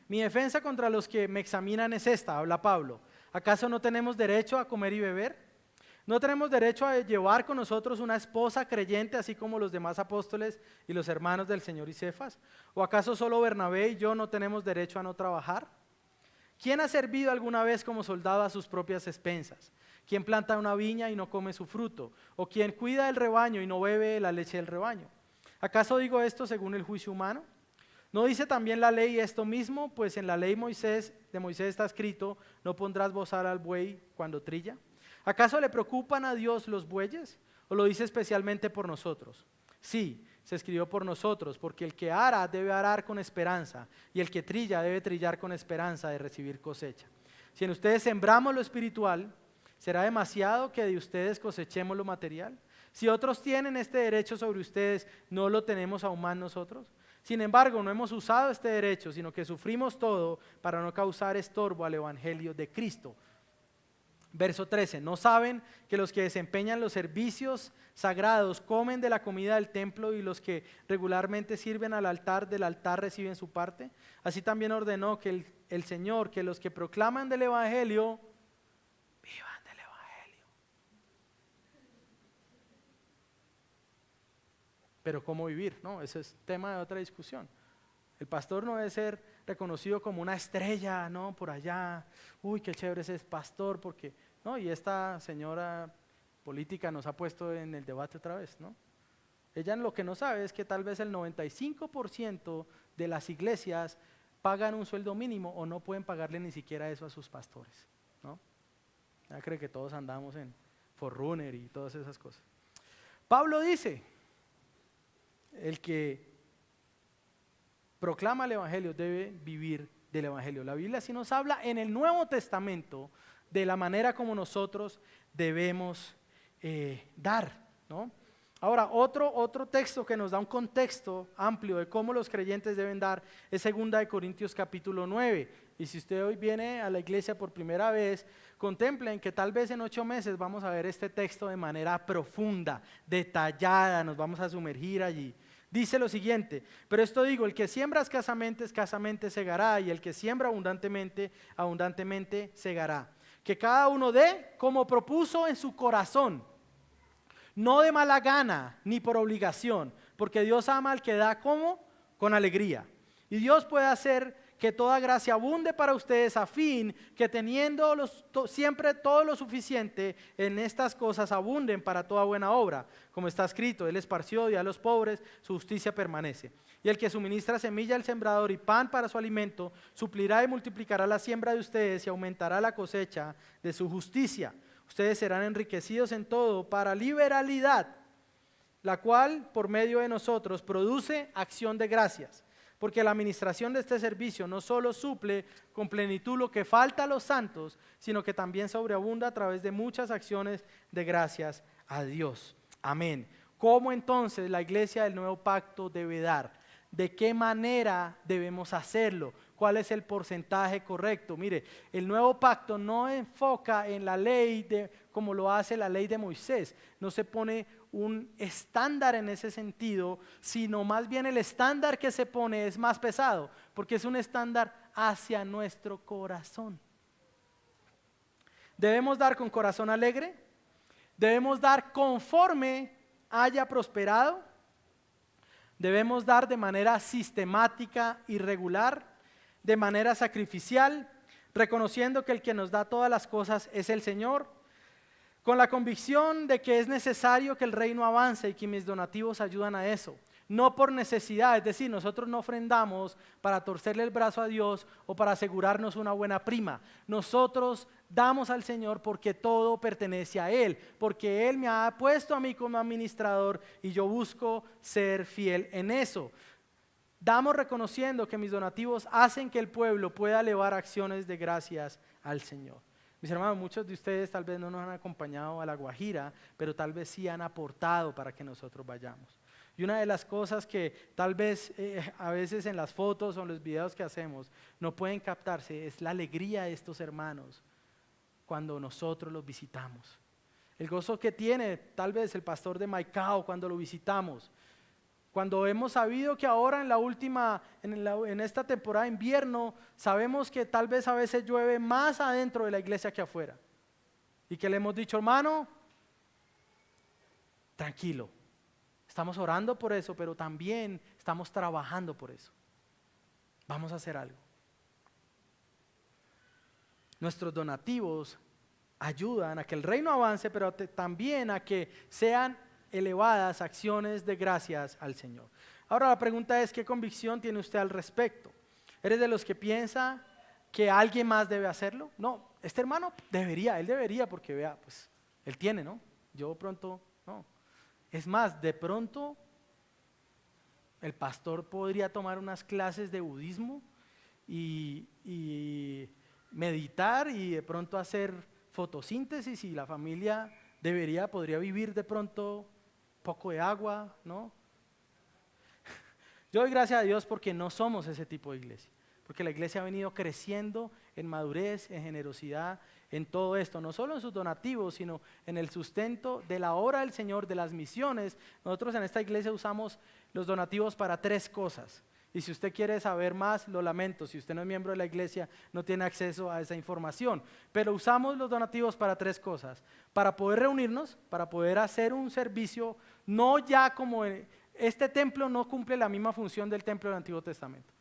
Mi defensa contra los que me examinan es esta, habla Pablo. ¿Acaso no tenemos derecho a comer y beber? ¿No tenemos derecho a llevar con nosotros una esposa creyente, así como los demás apóstoles y los hermanos del Señor y Cefas? ¿O acaso solo Bernabé y yo no tenemos derecho a no trabajar? ¿Quién ha servido alguna vez como soldado a sus propias expensas? ¿Quién planta una viña y no come su fruto? ¿O quién cuida el rebaño y no bebe la leche del rebaño? ¿Acaso digo esto según el juicio humano? ¿No dice también la ley esto mismo? Pues en la ley de Moisés está escrito, no pondrás bozal al buey cuando trilla. ¿Acaso le preocupan a Dios los bueyes? ¿O lo dice especialmente por nosotros? Sí, se escribió por nosotros, porque el que ara debe arar con esperanza, y el que trilla debe trillar con esperanza de recibir cosecha. Si en ustedes sembramos lo espiritual, ¿será demasiado que de ustedes cosechemos lo material? Si otros tienen este derecho sobre ustedes, ¿no lo tenemos aún más nosotros? Sin embargo, no hemos usado este derecho, sino que sufrimos todo para no causar estorbo al evangelio de Cristo. Verso 13, ¿no saben que los que desempeñan los servicios sagrados comen de la comida del templo y los que regularmente sirven al altar del altar reciben su parte? Así también ordenó que el Señor, que los que proclaman del evangelio, vivan del evangelio. Pero ¿cómo vivir? No, ese es tema de otra discusión. El pastor no debe ser reconocido como una estrella, ¿no? Por allá, uy, qué chévere ese pastor, porque, ¿no? Y esta señora política nos ha puesto en el debate otra vez, ¿no? Ella lo que no sabe es que tal vez el 95% de las iglesias pagan un sueldo mínimo o no pueden pagarle ni siquiera eso a sus pastores, ¿no? Ella cree que todos andamos en Forerunner y todas esas cosas. Pablo dice, el que proclama el evangelio debe vivir del evangelio. La Biblia sí nos habla en el Nuevo Testamento de la manera como nosotros debemos dar, ¿no? Ahora, otro texto que nos da un contexto amplio de cómo los creyentes deben dar es 2 Corintios capítulo 9. Y si usted hoy viene a la iglesia por primera vez, contemplen que tal vez en 8 meses vamos a ver este texto de manera profunda, detallada, nos vamos a sumergir allí. Dice lo siguiente: pero esto digo, el que siembra escasamente segará, y el que siembra abundantemente, abundantemente segará. Que cada uno dé como propuso en su corazón, no de mala gana ni por obligación, porque Dios ama al que da como con alegría. Y Dios puede hacer que toda gracia abunde para ustedes, a fin que teniendo siempre todo lo suficiente en estas cosas, abunden para toda buena obra. Como está escrito: Él esparció y a los pobres su justicia permanece. Y el que suministra semilla al sembrador y pan para su alimento, suplirá y multiplicará la siembra de ustedes y aumentará la cosecha de su justicia. Ustedes serán enriquecidos en todo para liberalidad, la cual por medio de nosotros produce acción de gracias. Porque la administración de este servicio no solo suple con plenitud lo que falta a los santos, sino que también sobreabunda a través de muchas acciones de gracias a Dios. Amén. ¿Cómo entonces la iglesia del nuevo pacto debe dar? ¿De qué manera debemos hacerlo? ¿Cuál es el porcentaje correcto? Mire, el nuevo pacto no enfoca en la ley como lo hace la ley de Moisés. No se pone un estándar en ese sentido, sino más bien el estándar que se pone es más pesado, porque es un estándar hacia nuestro corazón. Debemos dar con corazón alegre, debemos dar conforme haya prosperado, debemos dar de manera sistemática y regular, de manera sacrificial, reconociendo que el que nos da todas las cosas es el Señor, con la convicción de que es necesario que el reino avance y que mis donativos ayudan a eso, no por necesidad. Es decir, nosotros no ofrendamos para torcerle el brazo a Dios o para asegurarnos una buena prima. Nosotros damos al Señor porque todo pertenece a Él, porque Él me ha puesto a mí como administrador y yo busco ser fiel en eso. Damos reconociendo que mis donativos hacen que el pueblo pueda elevar acciones de gracias al Señor. Mis hermanos, muchos de ustedes tal vez no nos han acompañado a La Guajira, pero tal vez sí han aportado para que nosotros vayamos. Y una de las cosas que tal vez a veces en las fotos o en los videos que hacemos no pueden captarse es la alegría de estos hermanos cuando nosotros los visitamos. El gozo que tiene tal vez el pastor de Maicao cuando lo visitamos. Cuando hemos sabido que ahora en esta temporada de invierno, sabemos que tal vez a veces llueve más adentro de la iglesia que afuera. Y que le hemos dicho: hermano, tranquilo, estamos orando por eso, pero también estamos trabajando por eso. Vamos a hacer algo. Nuestros donativos ayudan a que el reino avance, pero también a que sean elevadas acciones de gracias al Señor. Ahora la pregunta es: ¿qué convicción tiene usted al respecto? ¿Eres de los que piensa que alguien más debe hacerlo? No, este hermano él debería porque vea, pues él tiene, ¿no? Yo pronto, no. Es más, de pronto el pastor podría tomar unas clases de budismo y meditar y de pronto hacer fotosíntesis, y la familia podría vivir de pronto poco de agua, ¿no? Yo doy gracias a Dios porque no somos ese tipo de iglesia, porque la iglesia ha venido creciendo en madurez, en generosidad, en todo esto, no solo en sus donativos, sino en el sustento de la obra del Señor, de las misiones. Nosotros en esta iglesia usamos los donativos para 3 cosas. Y si usted quiere saber más, lo lamento, si usted no es miembro de la iglesia, no tiene acceso a esa información. Pero usamos los donativos para 3 cosas: para poder reunirnos, para poder hacer un servicio, no ya como este templo no cumple la misma función del templo del Antiguo Testamento,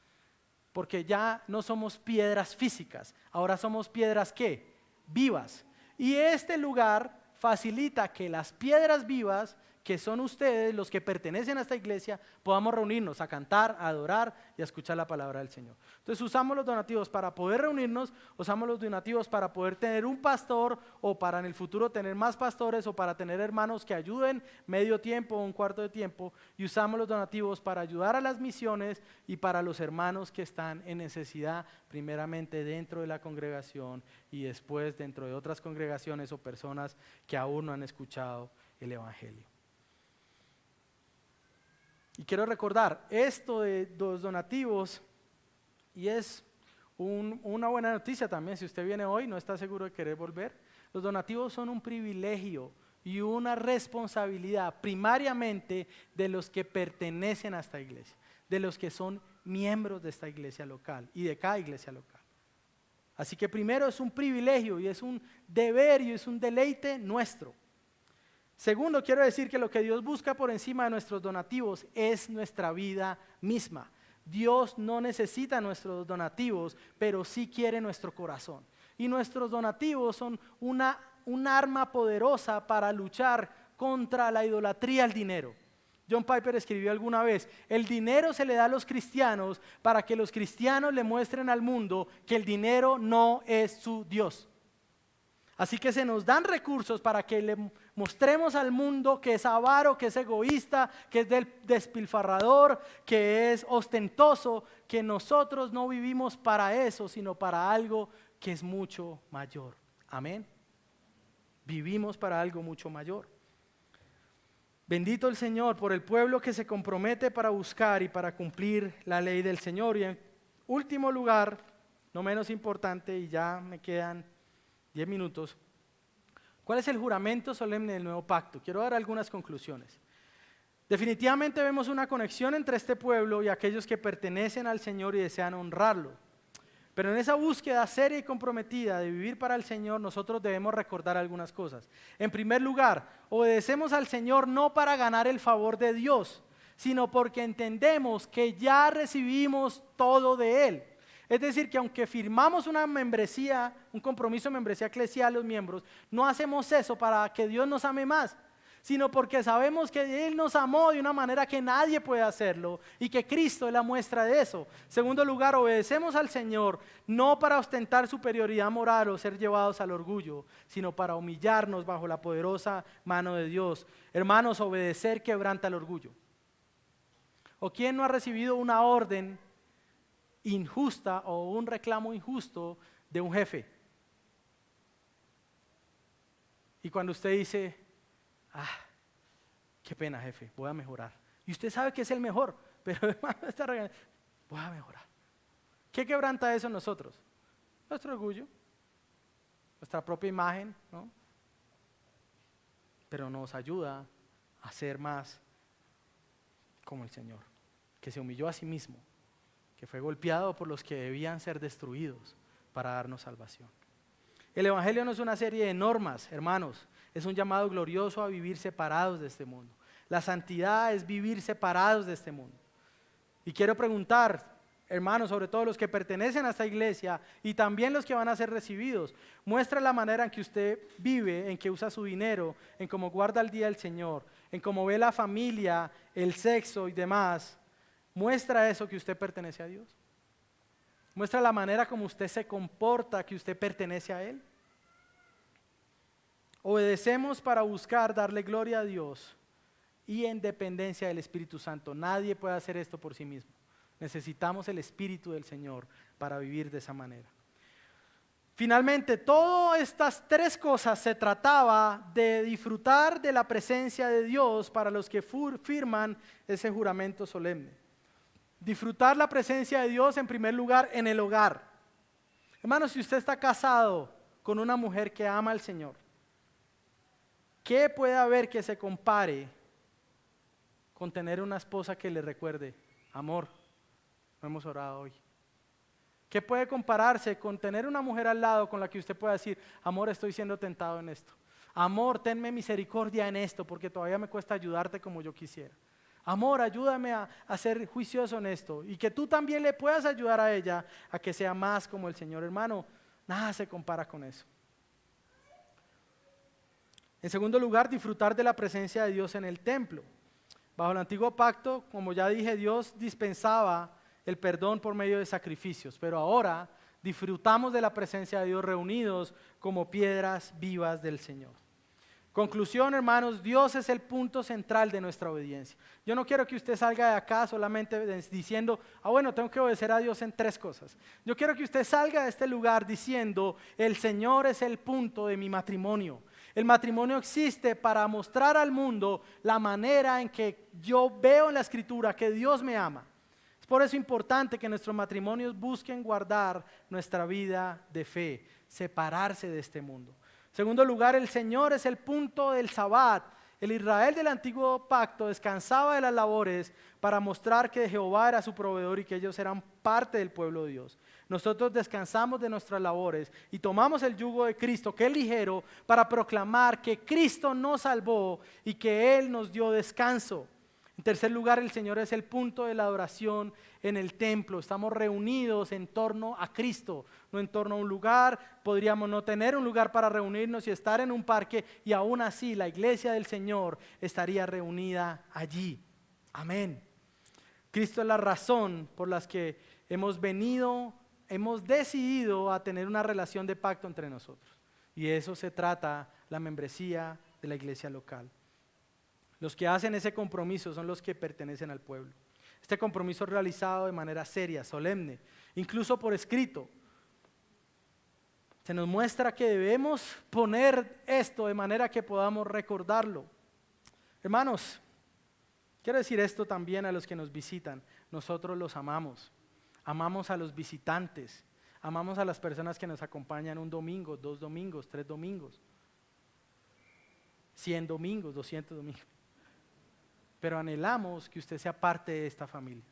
porque ya no somos piedras físicas, ahora somos piedras ¿qué? Vivas. Y este lugar facilita que las piedras vivas, que son ustedes los que pertenecen a esta iglesia, podamos reunirnos a cantar, a adorar y a escuchar la palabra del Señor. Entonces usamos los donativos para poder reunirnos, usamos los donativos para poder tener un pastor, o para en el futuro tener más pastores, o para tener hermanos que ayuden medio tiempo o un cuarto de tiempo, y usamos los donativos para ayudar a las misiones y para los hermanos que están en necesidad, primeramente dentro de la congregación y después dentro de otras congregaciones o personas que aún no han escuchado el evangelio. Y quiero recordar esto de los donativos, y es una buena noticia también. Si usted viene hoy y no está seguro de querer volver, los donativos son un privilegio y una responsabilidad primariamente de los que pertenecen a esta iglesia, de los que son miembros de esta iglesia local y de cada iglesia local. Así que primero es un privilegio y es un deber y es un deleite nuestro. Segundo, quiero decir que lo que Dios busca por encima de nuestros donativos es nuestra vida misma. Dios no necesita nuestros donativos, pero sí quiere nuestro corazón. Y nuestros donativos son un arma poderosa para luchar contra la idolatría al dinero. John Piper escribió alguna vez: el dinero se le da a los cristianos para que los cristianos le muestren al mundo que el dinero no es su Dios. Así que se nos dan recursos para que le mostremos al mundo que es avaro, que es egoísta, que es despilfarrador, que es ostentoso, que nosotros no vivimos para eso, sino para algo que es mucho mayor. Amén. Vivimos para algo mucho mayor. Bendito el Señor por el pueblo que se compromete para buscar y para cumplir la ley del Señor. Y en último lugar, no menos importante, y ya me quedan 10 minutos. ¿Cuál es el juramento solemne del nuevo pacto? Quiero dar algunas conclusiones. Definitivamente vemos una conexión entre este pueblo y aquellos que pertenecen al Señor y desean honrarlo. Pero en esa búsqueda seria y comprometida de vivir para el Señor, nosotros debemos recordar algunas cosas. En primer lugar, obedecemos al Señor no para ganar el favor de Dios, sino porque entendemos que ya recibimos todo de Él. Es decir, que aunque firmamos una membresía, un compromiso de membresía eclesial a los miembros, no hacemos eso para que Dios nos ame más, sino porque sabemos que Él nos amó de una manera que nadie puede hacerlo y que Cristo es la muestra de eso. Segundo lugar, obedecemos al Señor no para ostentar superioridad moral o ser llevados al orgullo, sino para humillarnos bajo la poderosa mano de Dios. Hermanos, obedecer quebranta el orgullo. ¿O quién no ha recibido una orden injusta o un reclamo injusto de un jefe? Y cuando usted dice: qué pena, jefe, voy a mejorar. Y usted sabe que es el mejor, pero hermano está regañando, voy a mejorar. ¿Qué quebranta eso en nosotros? Nuestro orgullo, nuestra propia imagen, ¿no? Pero nos ayuda a ser más como el Señor, que se humilló a sí mismo, que fue golpeado por los que debían ser destruidos para darnos salvación. El Evangelio no es una serie de normas, hermanos, es un llamado glorioso a vivir separados de este mundo. La santidad es vivir separados de este mundo. Y quiero preguntar, hermanos, sobre todo los que pertenecen a esta iglesia y también los que van a ser recibidos, muestra la manera en que usted vive, en que usa su dinero, en cómo guarda el día del Señor, en cómo ve la familia, el sexo y demás. ¿Muestra eso que usted pertenece a Dios? ¿Muestra la manera como usted se comporta, que usted pertenece a Él? Obedecemos para buscar darle gloria a Dios y en dependencia del Espíritu Santo. Nadie puede hacer esto por sí mismo. Necesitamos el Espíritu del Señor para vivir de esa manera. Finalmente, todas estas tres cosas se trataba de disfrutar de la presencia de Dios para los que firman ese juramento solemne. Disfrutar la presencia de Dios en primer lugar en el hogar. Hermanos, si usted está casado con una mujer que ama al Señor, ¿qué puede haber que se compare con tener una esposa que le recuerde: amor, no hemos orado hoy? ¿Qué puede compararse con tener una mujer al lado con la que usted pueda decir: amor, estoy siendo tentado en esto? Amor, tenme misericordia en esto porque todavía me cuesta ayudarte como yo quisiera. Amor, ayúdame a ser juicioso en esto. Y que tú también le puedas ayudar a ella a que sea más como el Señor. Hermano, nada se compara con eso. En segundo lugar, disfrutar de la presencia de Dios en el templo. Bajo el antiguo pacto, como ya dije, Dios dispensaba el perdón por medio de sacrificios, pero ahora disfrutamos de la presencia de Dios reunidos como piedras vivas del Señor. Conclusión, hermanos, Dios es el punto central de nuestra obediencia. Yo no quiero que usted salga de acá solamente diciendo: bueno, tengo que obedecer a Dios en 3 cosas. Yo quiero que usted salga de este lugar diciendo: el Señor es el punto de mi matrimonio. El matrimonio existe para mostrar al mundo la manera en que yo veo en la Escritura que Dios me ama. Es por eso importante que nuestros matrimonios busquen guardar nuestra vida de fe, separarse de este mundo. Segundo lugar, el Señor es el punto del Sabbat. El Israel del antiguo pacto descansaba de las labores para mostrar que Jehová era su proveedor y que ellos eran parte del pueblo de Dios. Nosotros descansamos de nuestras labores y tomamos el yugo de Cristo, que es ligero, para proclamar que Cristo nos salvó y que Él nos dio descanso. En tercer lugar, el Señor es el punto de la adoración en el templo. Estamos reunidos en torno a Cristo, no en torno a un lugar. Podríamos no tener un lugar para reunirnos y estar en un parque, y aún así la iglesia del Señor estaría reunida allí. Amén. Cristo es la razón por la que hemos decidido a tener una relación de pacto entre nosotros. Y de eso se trata la membresía de la iglesia local. Los que hacen ese compromiso son los que pertenecen al pueblo. Este compromiso es realizado de manera seria, solemne, incluso por escrito. Se nos muestra que debemos poner esto de manera que podamos recordarlo. Hermanos, quiero decir esto también a los que nos visitan. Nosotros los amamos. Amamos a los visitantes. Amamos a las personas que nos acompañan un domingo, 2 domingos, 3 domingos, 100 domingos, 200 domingos. Pero anhelamos que usted sea parte de esta familia.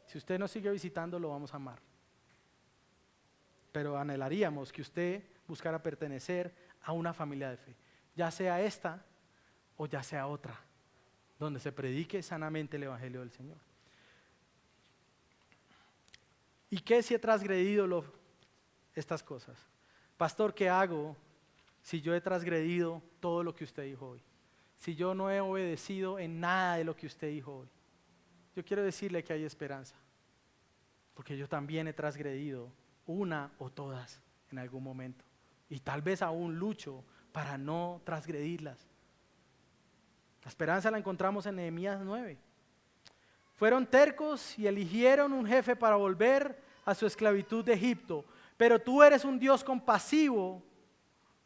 Si usted nos sigue visitando, lo vamos a amar. Pero anhelaríamos que usted buscara pertenecer a una familia de fe, ya sea esta o ya sea otra, donde se predique sanamente el Evangelio del Señor. ¿Y qué si he transgredido estas cosas? Pastor, ¿qué hago si yo he transgredido todo lo que usted dijo hoy? Si yo no he obedecido en nada de lo que usted dijo hoy. Yo quiero decirle que hay esperanza, porque yo también he transgredido una o todas en algún momento, y tal vez aún lucho para no transgredirlas. La esperanza la encontramos en Nehemías 9. Fueron tercos y eligieron un jefe para volver a su esclavitud de Egipto, pero tú eres un Dios compasivo,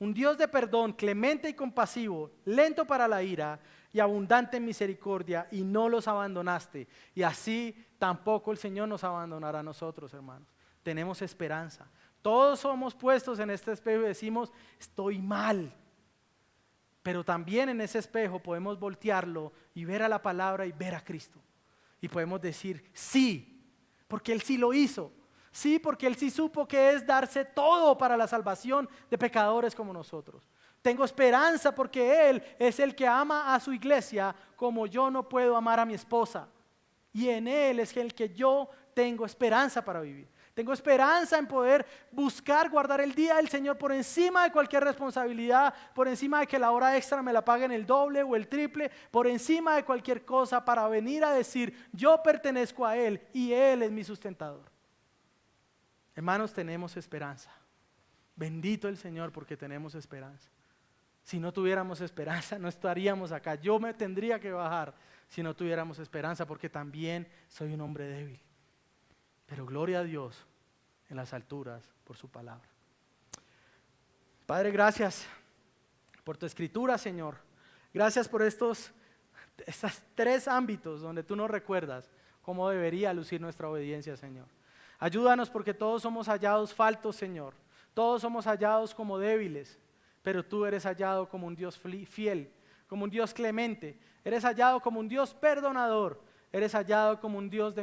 un Dios de perdón, clemente y compasivo, lento para la ira y abundante en misericordia, y no los abandonaste. Y así tampoco el Señor nos abandonará a nosotros, hermanos. Tenemos esperanza. Todos somos puestos en este espejo y decimos, estoy mal. Pero también en ese espejo podemos voltearlo y ver a la palabra y ver a Cristo. Y podemos decir, sí, porque Él sí lo hizo. Sí, porque Él sí supo que es darse todo para la salvación de pecadores como nosotros. Tengo esperanza porque Él es el que ama a su iglesia como yo no puedo amar a mi esposa. Y en Él es el que yo tengo esperanza para vivir. Tengo esperanza en poder buscar guardar el día del Señor por encima de cualquier responsabilidad, por encima de que la hora extra me la paguen el doble o el triple, por encima de cualquier cosa, para venir a decir, yo pertenezco a Él y Él es mi sustentador. Hermanos, tenemos esperanza. Bendito el Señor porque tenemos esperanza. Si no tuviéramos esperanza, no estaríamos acá. Yo me tendría que bajar si no tuviéramos esperanza, porque también soy un hombre débil. Pero gloria a Dios en las alturas por su palabra. Padre, gracias por tu escritura, Señor. Gracias por estos 3 ámbitos donde tú nos recuerdas cómo debería lucir nuestra obediencia, Señor. Ayúdanos porque todos somos hallados faltos, Señor. Todos somos hallados como débiles, pero tú eres hallado como un Dios fiel, como un Dios clemente. Eres hallado como un Dios perdonador. Eres hallado como un Dios de